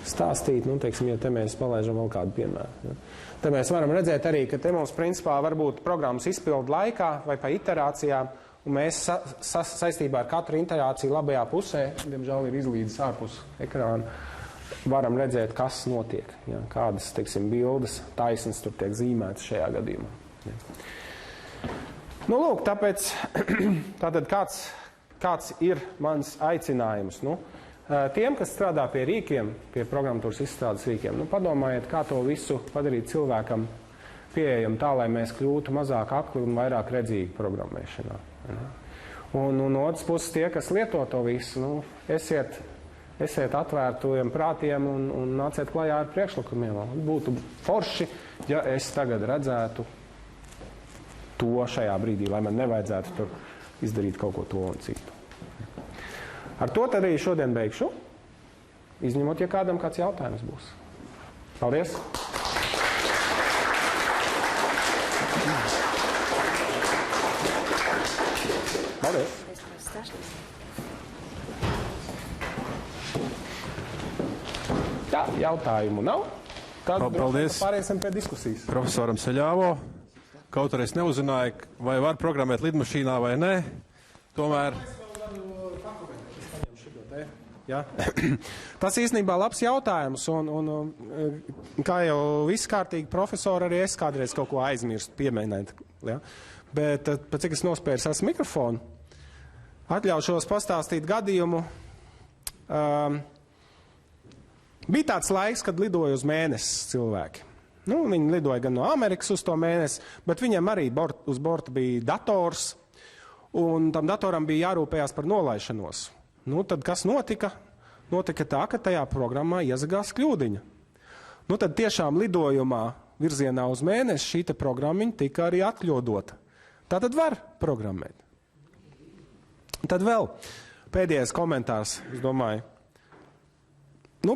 stāstīt, teiksim, ja te mēs palaižam vēl kādu piemēru. Ja. Te mēs varam redzēt arī, ka te mums principā var būt programmas izpildu laikā vai pa iterācijām, un mēs saistībā ar katru iterāciju labajā pusē, diemžēl ir izlīdzis ārpus ekrāna, varam redzēt, kas notiek. Ja. Kādas, teiksim, bildes taisnas tur tiek zīmētas šajā gadījumā. Ja. Lūk, tātad kāds ir mans aicinājums? Tiem, kas strādā pie rīkiem, pie programmatūras izstrādes rīkiem, padomājiet, kā to visu padarīt cilvēkam pieejam tā, lai mēs kļūtu mazāk akli un vairāk redzīgi programmēšanā. Un no otras puses tie, kas lieto to visu, esiet atvērtiem prātiem un nāciet klajā ar priekšlikumiem. Būtu forši, ja es tagad redzētu to šajā brīdī, lai man nevajadzētu tur izdarīt kaut ko to un citu. Ar to tad arī šodien beigšu, izņemot, ja kādam kāds jautājums būs. Paldies! Paldies! Jā, jautājumu nav. Tad pāriesim pie diskusijas.
Profesoram Seļāvo, kaut arī es neuzzināju, vai var programmēt lidmašīnā vai nē, tomēr...
Ja? Tas īstenībā labs jautājums, un kā jau viss kārtīgi profesori, arī es kādreiz kaut ko aizmirstu pieminēt. Ja? Bet pēc cik es nospēju savu mikrofonu, atļaušos pastāstīt gadījumu. Bija tāds laiks, kad lidoja uz mēnesi cilvēki. Viņi lidoja gan no Amerikas uz to mēnesi, bet viņiem arī uz borta bija dators, un tam datoram bija jārūpējās par nolaišanos. Tad kas notika? Notika tā, ka tajā programmā iezagās kļūdiņa. Tad tiešām lidojumā virzienā uz mēnesi šī te programmiņa tika arī atļodota. Tātad var programmēt. Tad vēl pēdējais komentārs, es domāju.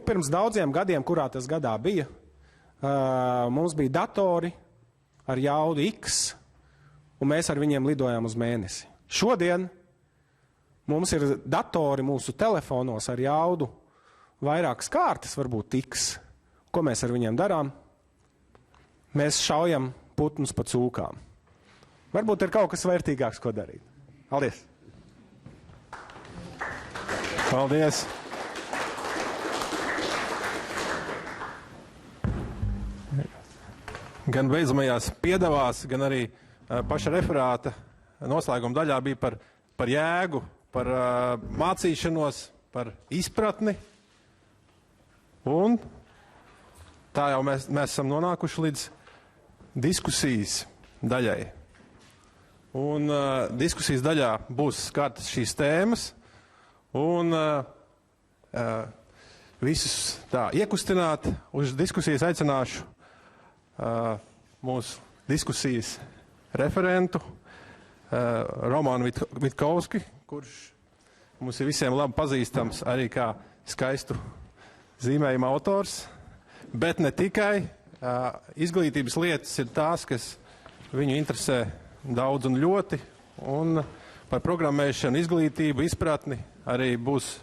Pirms daudziem gadiem, kurā tas gadā bija, mums bija datori ar jaudu X, un mēs ar viņiem lidojām uz mēnesi. Šodien mums ir datori mūsu telefonos ar jaudu vairākas kārtas, varbūt X. Ko mēs ar viņiem darām? mēs šaujam putnus pa cūkām. Varbūt ir kaut kas vērtīgāks, ko darīt. Paldies!
Paldies! Gan beidzamajās piedevās, gan arī paša referāta noslēguma daļā bija par jēgu, par mācīšanos, par izpratni. Un tā jau mēs esam nonākuši līdz diskusijas daļai. Un diskusijas daļā būs skartas šīs tēmas. Un visus tā iekustināt uz diskusijas aicināšu mūsu diskusijas referentu Romānu Vitkovski, kurš mums ir visiem labi pazīstams arī kā skaistu zīmējuma autors, bet ne tikai. Izglītības lietas ir tās, kas viņu interesē daudz un ļoti, un par programmēšanu, izglītību, izpratni arī būs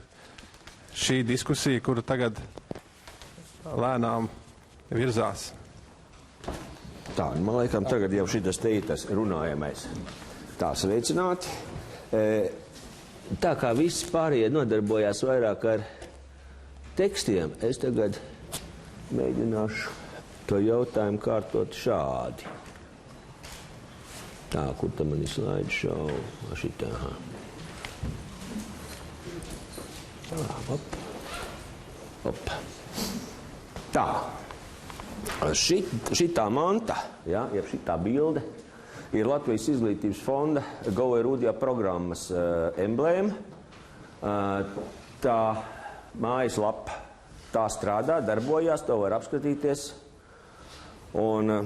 šī diskusija, kura tagad lēnām virzās.
Tā, man laikam tagad jau šitas te ir tas runājamais. Tā, sveicināti. Tā kā visi pārējie nodarbojās vairāk ar tekstiem, es tagad mēģināšu to jautājumu kārtot šādi. Tā, kur tam man ir slaidi šau? Šitā. Tā, op. Op. Tā. Šitā manta, ja, jeb šitā bilde, ir Latvijas izglītības fonda GoErudija programmas emblēma. Tā mājaslapa tā strādā, darbojās, to var apskatīties. Un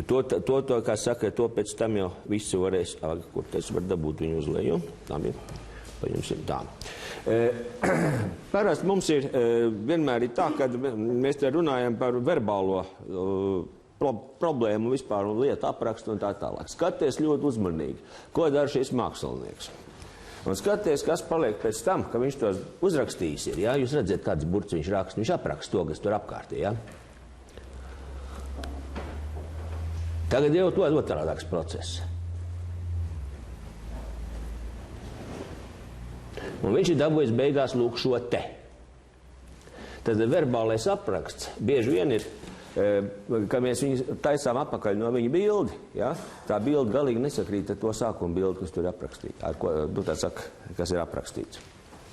to, kā saka, to pēc tam jau visi varēs, kur tas var dabūt viņu uz leju. Tā bija, paņemsim tā. Parasti mums ir vienmēr ir tā, kad mēs te runājam par verbālo problēmu vispār un lietu aprakstu un tā tālāk. Skaties ļoti uzmanīgi, ko dara šis mākslinieks. Un skaties, kas paliek pēc tam, ka viņš tos uzrakstījis ir. Ja? Jūs redzat, kāds burts viņš raksta, viņš apraksta to, kas tur apkārtī. Ja? Tagad jau to otrādāks process. Un viņš ir dabūjis beigās lūk šo te. Tad verbālais apraksts bieži vien ir, ka mēs viņu taisām atpakaļ no viņa bildi. Ja? Tā bildi galīgi nesakrīt ar to sākuma bildi, kas tur ir aprakstīta, kas ir aprakstīts.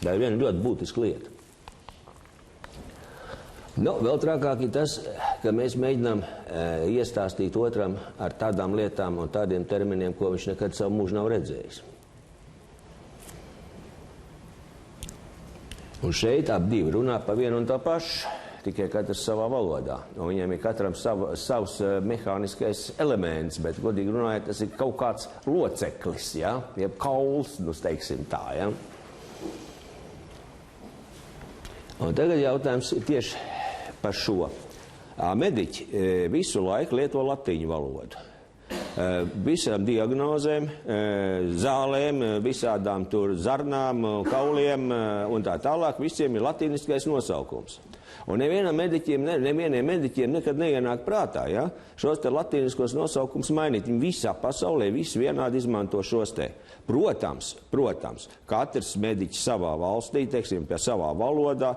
Tā ir viena ļoti būtiska lieta. Vēl trakāk ir tas, ka mēs mēģinām iestāstīt otram ar tādām lietām un tādiem terminiem, ko viņš nekad savu mūžu nav redzējis. Un šeit ap divi runā pa vienu un tā pašu, tikai katrs savā valodā. Un viņiem ir katram savs mehāniskais elements, bet, godīgi runājot, tas ir kaut kāds loceklis, ja? Jeb kauls, nu, teiksim tā, ja? Un tagad jautājums ir tieši par šo. Mediķi visu laiku lieto latīņu valodu. Visām diagnozēm, zālēm, visādām tur zarnām, kauliem un tā tālāk, visiem ir latīniskais nosaukums. Un nevieniem mediķiem nekad neienāk prātā, ja? Šos te latīniskos nosaukums mainīt. Viņi visā pasaulē, visi vienādi izmanto šos te. Protams, katrs mediķis savā valstī, teiksim, pie savā valodā,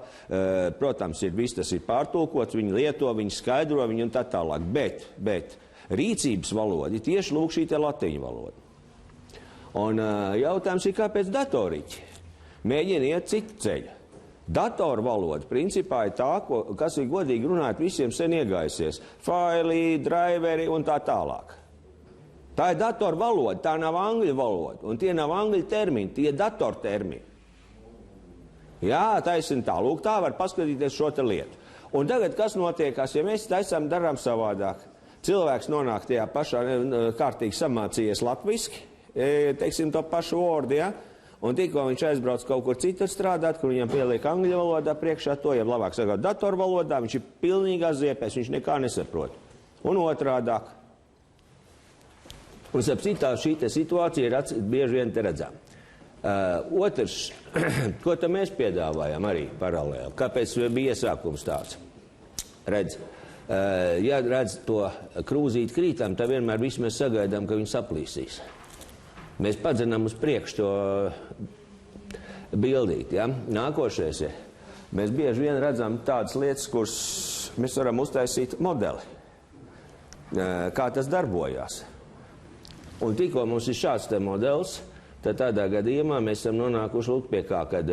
protams, viss tas ir pārtulkots, viņi lieto, viņi skaidro, viņi un tā tālāk, bet rīcības valoda ir tieši lūk šī te latīņu valoda. Un jautājums ir, kāpēc datoriķi mēģina iet citu ceļu. Datoru valoda principā ir tā, kas ir godīgi runājot visiem sen iegājusies. Faili, driveri un tā tālāk. Tā ir datoru valoda, tā nav angļu valoda. Un tie nav angļu termini, tie ir datoru termini. Jā, taisn tā. Lūk, tā var paskatīties šo te lietu. Un tagad, kas notiekās, ja mēs taisām darām savādāk? Cilvēks nonāk tajā pašā kārtīgi samācījies latviski, teiksim to pašu vārdu, ja? Un tikko viņš aizbrauc kaut kur citur strādāt, kur viņam pieliek angļu valodā priekšā to, ja labāk sakot datoru valodā, viņš ir pilnīgā ziepēs, viņš nekā nesaprot. Un otrādāk. Un ap citā šī situācija ir bieži vien te redzām. Otrs, ko tam mēs piedāvājam arī paralēli, kāpēc bija iesākums tāds? Redz. Ja redz to krūzīti krītam, tad vienmēr viss mēs sagaidām, ka viņi saplīsīs. Mēs padzenām uz priekšu to bildīt. Ja? Nākošais ir. Mēs bieži vien redzam tādas lietas, kuras mēs varam uztaisīt modeli. Kā tas darbojās. Un tikko mums ir šāds te modelis, tad tādā gadījumā mēs esam nonākuši lūk pie kā, kad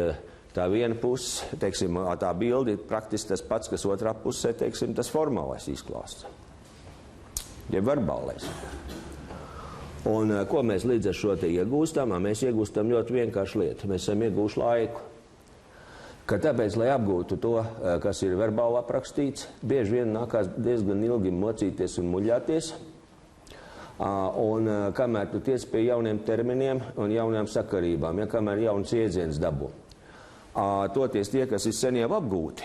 tā viena puse, teiksim, tā bildi ir praktiski tas pats, kas otrā pusē, teiksim, tas formālais izklāsts. Ja verbālais. Un ko mēs līdz ar šo te iegūstam? Mēs iegūstam ļoti vienkāršu lietu. Mēs esam iegūši laiku. Ka tāpēc, lai apgūtu to, kas ir verbāli aprakstīts, bieži vien nākās diezgan ilgi mocīties un muļāties. Un kamēr tu tiec pie jauniem terminiem un jaunām sakarībām, ja kamēr jauns iedziens dabū. Toties tie, kas ir sen jau apgūti,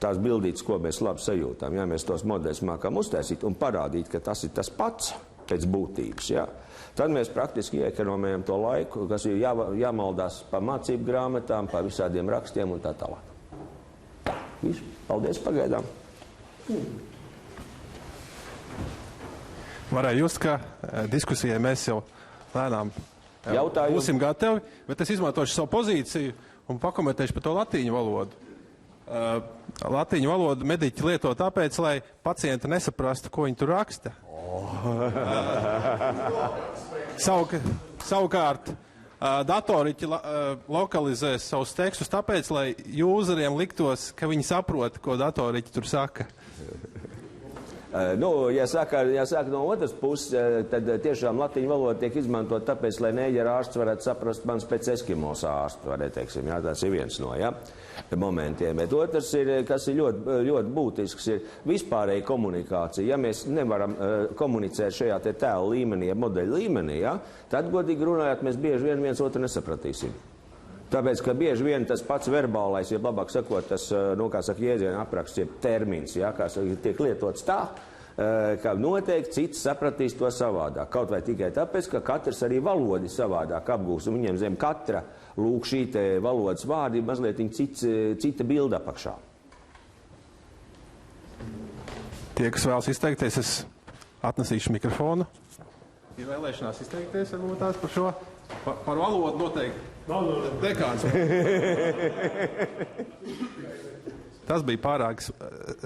tās bildītas, ko mēs labi sajūtām, ja mēs tos modeļus mākam uztaisīt un parādīt, ka tas ir tas pats pēc būtības, ja, tad mēs praktiski iekonomējam to laiku, kas ir jāmaldās pa mācību grāmatām, pa visādiem rakstiem un tā tālāk. Tā, viss. Paldies pagaidām.
Varēja just, ka diskusijai mēs jau lēnām būsim gatavi, bet es izmantošu savu pozīciju un pakomentēšu par to latīņu valodu. Latīņu valodu mediķi lieto tāpēc, lai pacienti nesaprastu, ko viņi tur raksta. Savukārt, datoriķi lokalizēs savus tekstus tāpēc, lai jūzeriem liktos, ka viņi saprot, ko datoriķi tur saka.
Ja saka no otras puses, tad tiešām latīņu valoda tiek izmantot tāpēc, lai neģera ārsts varētu saprast mans pēc eskimos ārstu, varētu teiksim, jā, tas ir viens no, jā, momentiem. Bet otrs ir, kas ir ļoti būtisks, ir vispārēja komunikācija. Ja mēs nevaram komunicēt šajā te tēla līmenī, modeļa līmenī, jā, tad, godīgi runājot, mēs bieži vien viens otru nesapratīsim. Tāpēc, ka bieži vien tas pats verbālais, ja labāk sakot, tas, kā saka, jēdziena apraksts, ja termins, ja, kā saka, tiek lietots tā, ka noteikti cits sapratīs to savādāk. Kaut vai tikai tāpēc, ka katrs arī valodi savādāk apgūs, un viņiem zem katra lūk šī te valodas vārdi mazliet cita bilda apakšā.
Tie, kas vēlas izteikties, es atnesīšu mikrofonu. Ir vēlēšanās izteikties, varbūt tās par šo, par valodu noteikti. Dekāns. Tas bija pārāk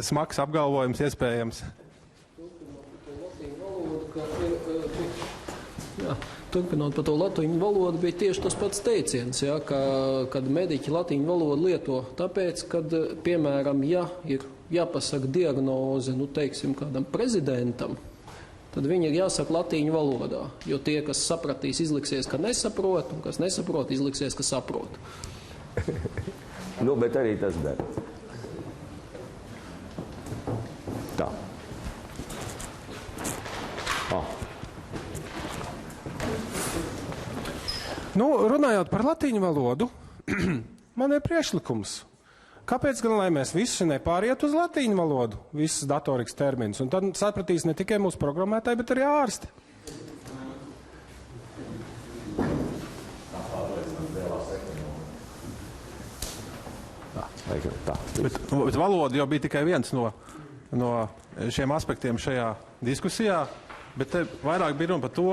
smags apgalvojums, iespējams.
Turpinot par to latīņu valodu, bija tieši tas pats teiciens, ja, kad mediķi latīņu valodu lieto. Tāpēc, kad, piemēram, ja ir jāpasaka diagnoze, teiksim, kādam prezidentam, tad viņi ir jāsaka latīņu valodā, jo tie, kas sapratīs, izliksies, ka nesaprot, un kas nesaprot, izliksies, ka saprot.
Bet arī tas dara. Tā.
Runājot par latīņu valodu, man ir priekšlikums. Kāpēc gan, lai mēs visi nepāriet uz latīņu valodu, visas datorikas terminus, un tad sapratīs ne tikai mūsu programmētāji, bet arī ārsti?
Bet valoda jau bija tikai viens no šiem aspektiem šajā diskusijā, bet te vairāk bija runa par to,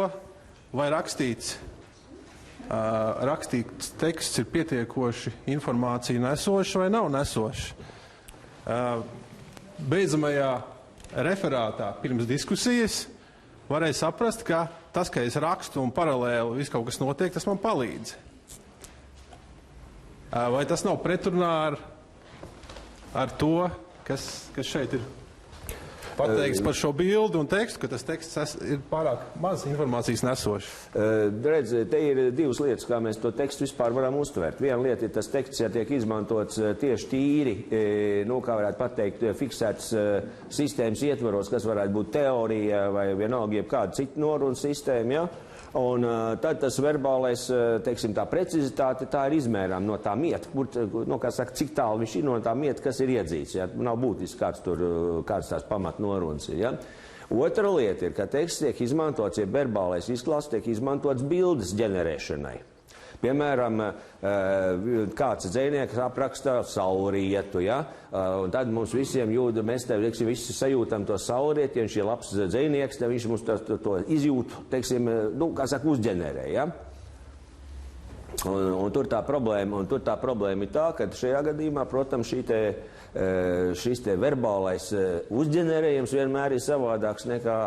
vai rakstīts teksts ir pietiekoši informāciju nesošs vai nav nesošs. Beidzamajā referātā pirms diskusijas varēja saprast, ka tas, ka es rakstu un paralēli viss kaut kas notiek, tas man palīdz. Vai tas nav pretrunā ar to, kas šeit ir pateikts par šo bildi un tekstu, ka tas teksts ir pārāk maz informācijas nesošs?
Redz, te ir divas lietas, kā mēs to tekstu vispār varam uztvert. Viena lieta ir tas teksts, ja tiek izmantots tieši tīri, kā varētu pateikt, fiksēts sistēmas ietvaros, kas varētu būt teorija vai vienalga jebkāda cita noruna sistēma, ja? Un tad tas verbālais, teiksim, tā precizitāte, tā ir izmērām no tā mieta, kā saka, cik tālu viņš ir no tā mieta, kas ir iedzīts, ja? Nav būtiski, kāds tās pamat norunas ir, ja? Otra lieta ir, ka teksts tiek izmantots, ja verbālais izklāsts tiek izmantots bildes ģenerēšanai. Piemēram, kāds dzejnieks apraksta saulrietu, ja? Un tad mums visiem jūda, mēs te, teiksim, visi sajūtam to saulrieti, ja viņš ir labs dzejnieks, tad viņš mums to izjūtu, teiksim, nu, kā saka, uzģenerē, ja? Un tur tā problēma ir tā, ka šajā gadījumā, protams, šis te verbālais uzģenerējums vienmēr ir savādāks nekā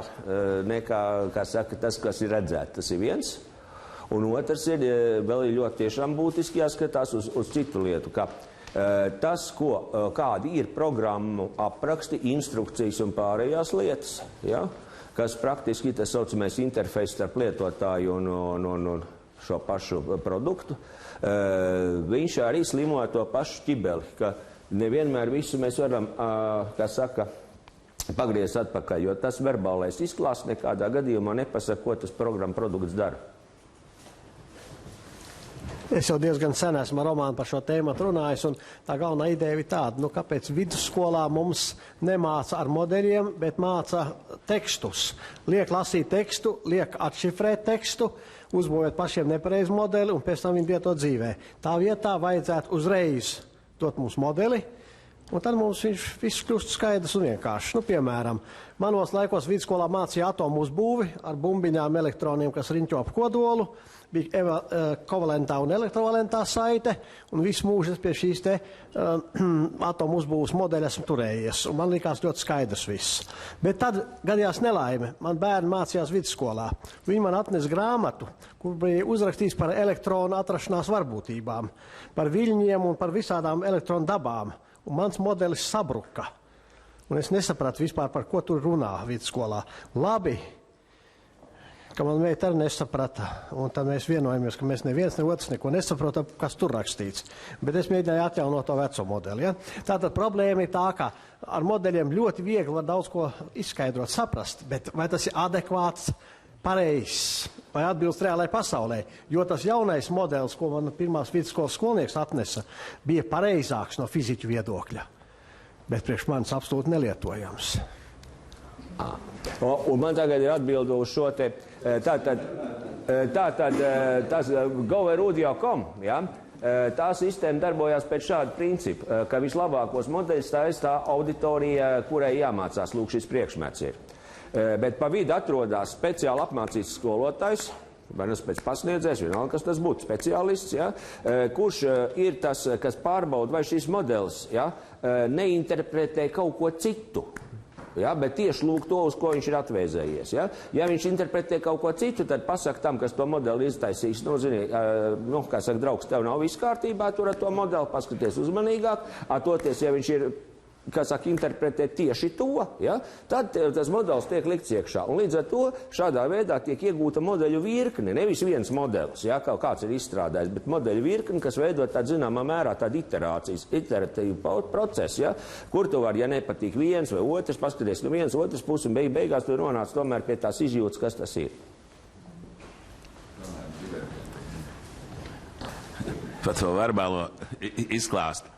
kā saka, tas, kas ir redzēts. Tas ir viens. Un otrs ir, vēl ir ļoti tiešām būtiski jāskatās uz citu lietu, ka tas, kādi ir programmu apraksti, instrukcijas un pārējās lietas, ja, kas praktiski tas saucamais interfejs starp lietotāju un šo pašu produktu, viņš arī slimo to pašu ķibeli, ka nevienmēr visu mēs varam, kā saka, pagriezt atpakaļ, jo tas verbālais izklāsts nekādā gadījumā nepasaka, ko tas programma produkts dara.
Es jau diezgan sen esmu Romānu par šo tēmu runājis, un tā galvenā ideja ir tāda, nu, kāpēc vidusskolā mums nemāca ar modeļiem, bet māca tekstus. Liek lasīt tekstu, liek atšifrēt tekstu, uzbūvēt pašiem nepareizu modeli, un pēc tam viņi dieto dzīvē. Tā vietā vajadzētu uzreiz dot mums modeli, un tad mums viņš viss kļūst skaidrs un vienkāršs. Nu, piemēram, manos laikos vidusskolā mācīja atomu uzbūvi ar bumbiņām, elektroniem, kas riņķo ap kodolu, bija kovalentā un elektrovalentā saite, un visu mūžu pie šīs te atomu uzbūves modeļa esmu turējies, un man likās ļoti skaidrs viss. Bet tad gadījās nelaime. Man bērni mācījās vidusskolā. Viņi man atnes grāmatu, kur bija uzrakstīts par elektronu atrašanās varbūtībām, par viļņiem un par visādām elektronu dabām, un mans modelis sabruka. Un es nesapratu vispār, par ko tur runā vidusskolā. Labi, ka man meita arī nesaprata, un tad mēs vienojamies, ka mēs neviens, ne otrs neko nesaprotam, kas tur rakstīts. Bet es mēģināju atjaunot to veco modeli. Ja? Tātad problēma ir tā, ka ar modeļiem ļoti viegli var daudz ko izskaidrot, saprast, bet vai tas ir adekvāts, pareizs vai atbilst reālai pasaulē? Jo tas jaunais modelis, ko man pirmās vidusskolas skolnieks atnesa, bija pareizāks no fiziķu viedokļa, bet priekš manis absolūti nelietojams.
Un man tagad ir atbilde uz šo te, tātad tas goveraudio.com, ja? Tā sistēma darbojās pēc šāda principa, ka vislabākos modeļus taisa tā auditorija, kurai jāmācās, lūk, šis priekšmets ir. Bet pa vidu atrodas speciāli apmācīts skolotājs, vai tas pēc pasniedzējs, vienalga, kas tas būtu, speciālists, ja? Kurš ir tas, kas pārbauda, vai šis modelis, ja? Neinterpretē kaut ko citu. Ja, bet tieši lūk to, uz ko viņš ir atvēzējies. Ja, ja viņš interpretē kaut ko citu, tad pasaka tam, kas to modeli iztaisīs. Nu, zini, kā saka, draugs, tev nav viss kārtībā, tur ar to modeli, paskaties uzmanīgāk, toties, ja viņš ir, kā saka, interpretē tieši to, ja, tad tas modelis tiek likts iekšā. Un līdz ar to šādā veidā tiek iegūta modeļu virkne, nevis viens modelis, ja, kaut kāds ir izstrādājis, bet modeļu virkne, kas veidot tādu zināmā mērā tādu iteratīvu procesu, ja, kur tu vari, ja nepatīk viens vai otrs, paskaties no viens otrs puses un beigās tu nonāc tomēr pie tās izjūtas, kas tas ir.
Par to verbālo izklāstu.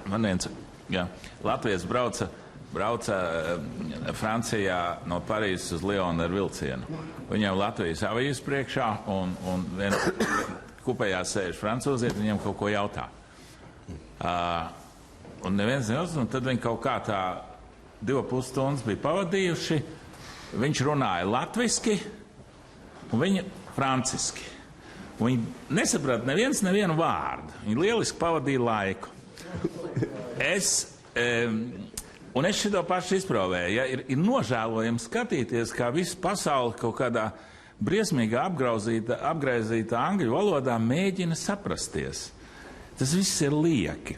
Man viens, jā, Latvijas brauca Francijā no Parīzes uz Lionu ar vilcienu. Viņam Latvijas avijas priekšā un vien kupējā sēž francūzieti, viņam kaut ko jautā. Un neviens neuzmanīja, un tad viņi kaut kā tā 2,5 stundas bija pavadījuši. Viņš runāja latviski un viņa franciski. Un viņi nesaprata nevienu vārdu. Viņi lieliski pavadīja laiku. Es šito pašu izprovēju. Ja, ir nožēlojami skatīties, kā visu pasauli kaut kādā briesmīgi apgraizītā angļu valodā mēģina saprasties. Tas viss ir lieki.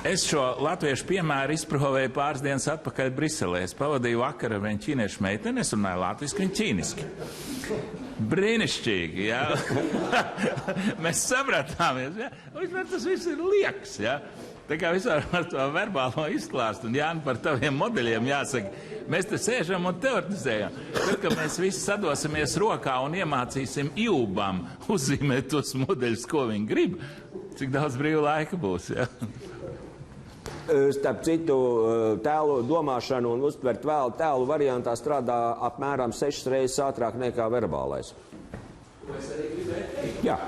Es šo latviešu piemēru izprovēju pāris dienas atpakaļ Briselē. Es pavadīju vakaru ar vienu ķīniešu meiteni, es runāju latviski un ķīniski. Brīnišķīgi, jā. Mēs sapratāmies, jā. Un tas viss ir lieks, jā. Tā kā vispār par to verbālo izklāstu, un Jāni, par taviem modeļiem jāsaka, mēs te sēžam un teoretizējam. Tad, kad mēs visi sadosimies rokā un iemācīsim jūbām uzzīmēt tos modeļus, ko viņi grib, cik daudz brīvu laika būs, jā.
Starp citu, tēlu domāšanu un uztvert vēl tēlu variantā strādā apmēram 6 reizes ātrāk nekā verbālais.
To es arī gribēju teikt.
Jā.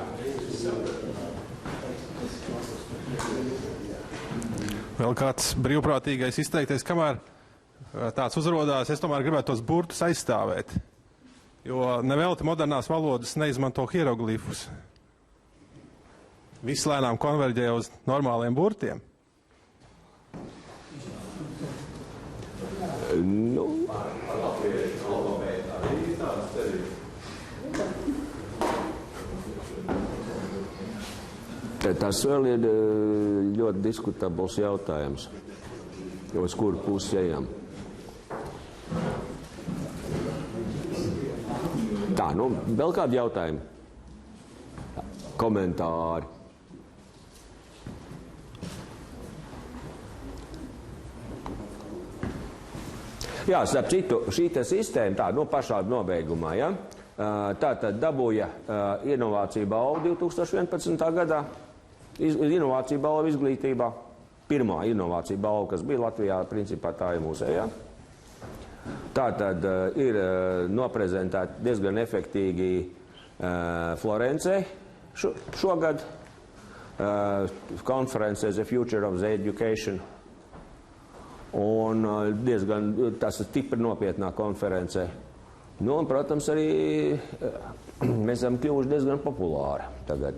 Vēl kāds brīvprātīgais izteikties, kamēr tāds uzrodās, es tomēr gribētu tos burtus aizstāvēt. Jo nevelti modernās valodas neizmanto hieroglifus. Viss lēnām konverģē uz normāliem burtiem.
Nu. Tas vēl ir ļoti diskutabls jautājums, uz kuru pusi ejam. Tā, nu, vēl kādi jautājumi? Komentāri? Jā, starp citu, šī sistēma, tā, nu, pašā nobeigumā, ja? Tā tad dabūja inovāciju balvu 2011. gadā, inovāciju balvu izglītībā, pirmā inovācija balva, kas bija Latvijā, principā tā ir mūsējā. Tā tad ir noprezentēta diezgan efektīgi Florencē šogad, konference The Future of the Education. Un diezgan, tas ir stipri nopietnā konferencē. Nu, un, protams, arī mēs esam kļuvuši diezgan populāri tagad.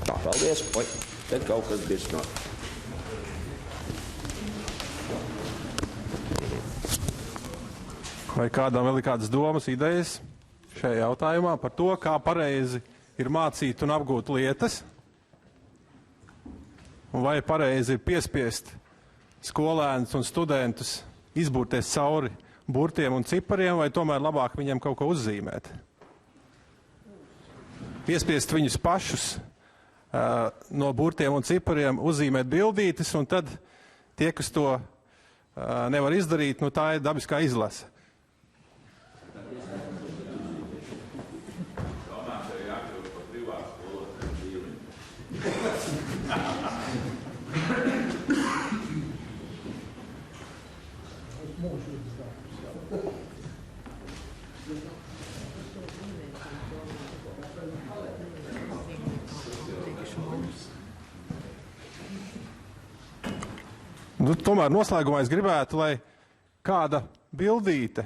Tā, paldies. Oi, te kaut kas dirsnā.
Vai kādam vēl ir kādas domas, idejas šajā jautājumā par to, kā pareizi ir mācīt un apgūt lietas? Un vai pareizi ir piespiest skolēnus un studentus izburties cauri burtiem un cipariem, vai tomēr labāk viņiem kaut ko uzzīmēt? Piespiest viņus pašus no burtiem un cipariem uzzīmēt bildītes, un tad tie, kas to nevar izdarīt, nu tā ir dabiskā izlase. Nu, tomēr noslēgumā es gribētu, lai kāda bildīte,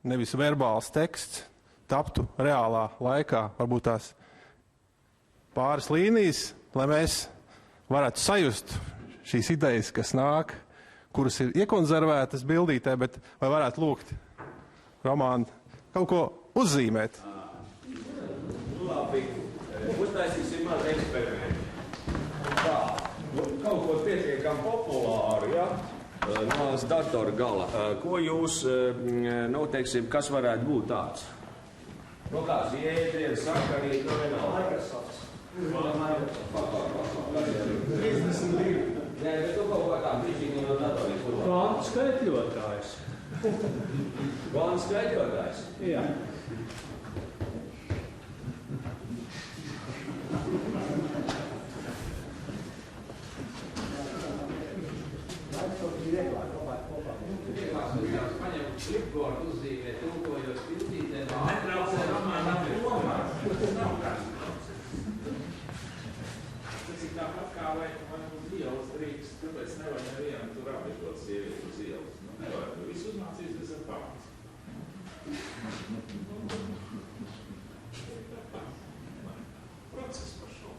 nevis verbāls teksts, taptu reālā laikā, varbūt tās pāris līnijas, lai mēs varētu sajust šīs idejas, kas nāk, kuras ir iekonservētas bildītē, bet vai varētu lūgt Romānu kaut ko uzzīmēt?
Labi, uztaisīsim maz eksperimentu. Tā, kaut ko pietiekam populāru, ja? No datora gala. Ko jūs, nu, teiksim, kas varētu būt tāds? Nu, kāds jēdziens, sakarīgi, no vienalga. Nē, bet tu kaut kā tā brīdīgi no datoriem.
Kvantu skaitļotājs.
Kvantu skaitļotājs?
Jā.
Flipboard uzzīmē, tulkojot bildītēm. Netraucē Romāna domā. Tas nav kāds process. Tas ir tāpat kā vai uz ielas drīkst, tāpēc nevar nevienam tur apmeklēt sievieti uz ielas. Nu, nevar. Visu uzmācīsies ar pamats. Process par šo.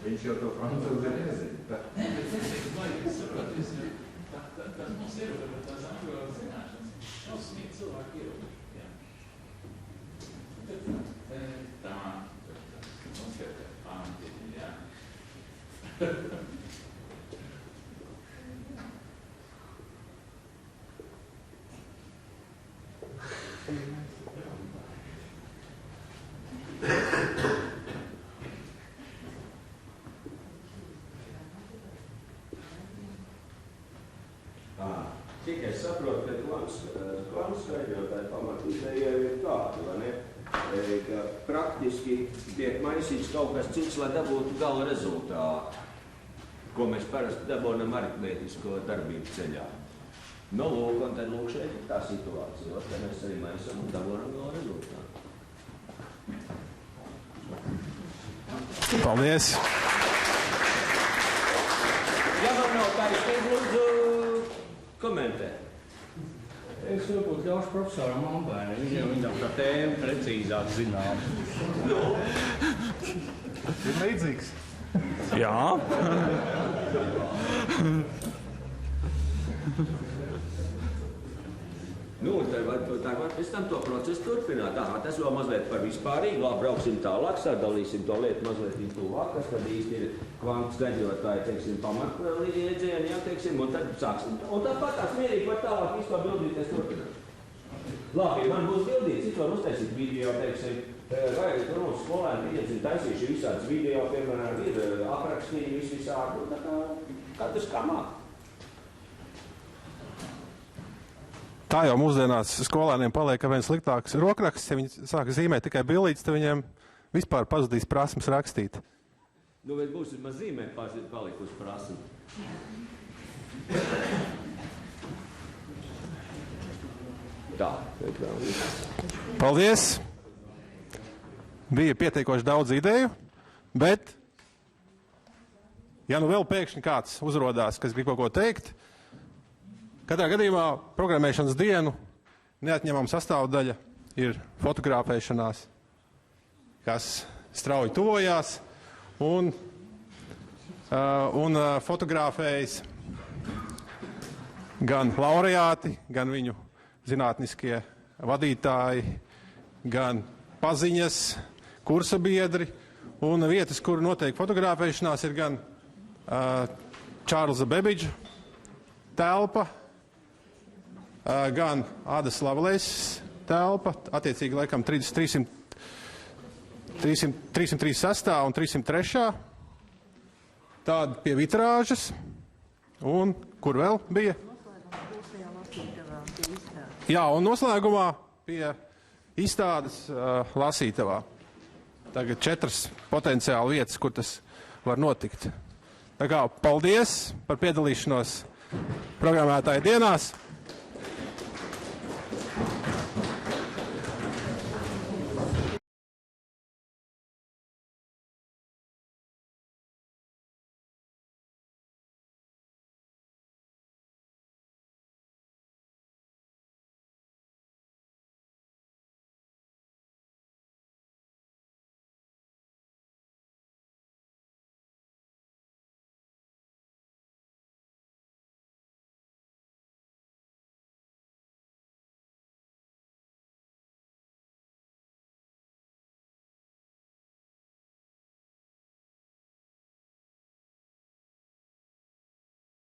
Viņš jau to francūzi nezina.
Nē, bet tas ir baigi saproties, tas mums ir, bet tās angļu zināšanas šausmīgi cilvēki ir. Tā, mums ir pamatiņi, jā.
Cik es saprotu, ka kvantu skaidrotāji pamatīdēja ir tādi, vai ne? ka praktiski tiek maisīts kaut kas cits, lai dabūtu gala rezultātu, ko mēs parasti dabonam aritmētisko darbību ceļā. Nu, lūk, un tad lūk šeit ir tā situācija, te mēs arī maisam un dabonam gala rezultātu.
Paldies!
Ja man nav taisnība, lūdzu komentē.
Es varbūt ļaušu profesoram Ambēnam, viņam tā tēma precīzāk zinām.
Ir līdzīgs.
Jā.
Nu, tā var pēc tam to procesu turpināt. Tas vēl mazliet par vispārīgu. Labi, brauksim tālāk, sadalīsim to lietu mazliet tuvāk, kas tad īsti ir kvantu skaidrotāji, teiksim, pamatjēdzieni, jā, teiksim, un tad sāksim. Un tāpat tās mierīgi var tālāk vispār bildīties turpināt. Labi, man būs bildīts, cik var uztaisīt video, teiksim, vai mūsu skolēni pieņemsim taisījuši visādas video, piemēram, ir aprakstīji visādi, un tā kā katrs kā māk.
Tā jau mūsdienās skolēniem paliek ar vien sliktāks rokraksts. Ja viņi sāka zīmēt tikai bildītes, tad viņiem vispār pazudīs prasmes rakstīt.
Nu, bet būs vismaz zīmē palikusi prasme. Tā.
Paldies! Bija pietiekoši daudz ideju, bet, ja nu vēl pēkšņi kāds uzrodās, kas grib kaut ko teikt, katrā gadījumā programmēšanas dienu neatņemama sastāvdaļa ir fotografēšanās, kas strauji tuvojās un fotografējas gan laureāti, gan viņu zinātniskie vadītāji, gan paziņas, kursa biedri un vietas, kur notiek fotografēšanās, ir gan Čārlza Bebidža telpa, gan Ādas Lavalēs telpa, attiecīgi laikam 336. un 303. Tāda pie vitrāžas, un kur vēl bija? Jā, un noslēgumā pie izstādes Lasītavā. Tagad 4 potenciāli vietas, kur tas var notikt. Tā kā paldies par piedalīšanos programmētāju dienās.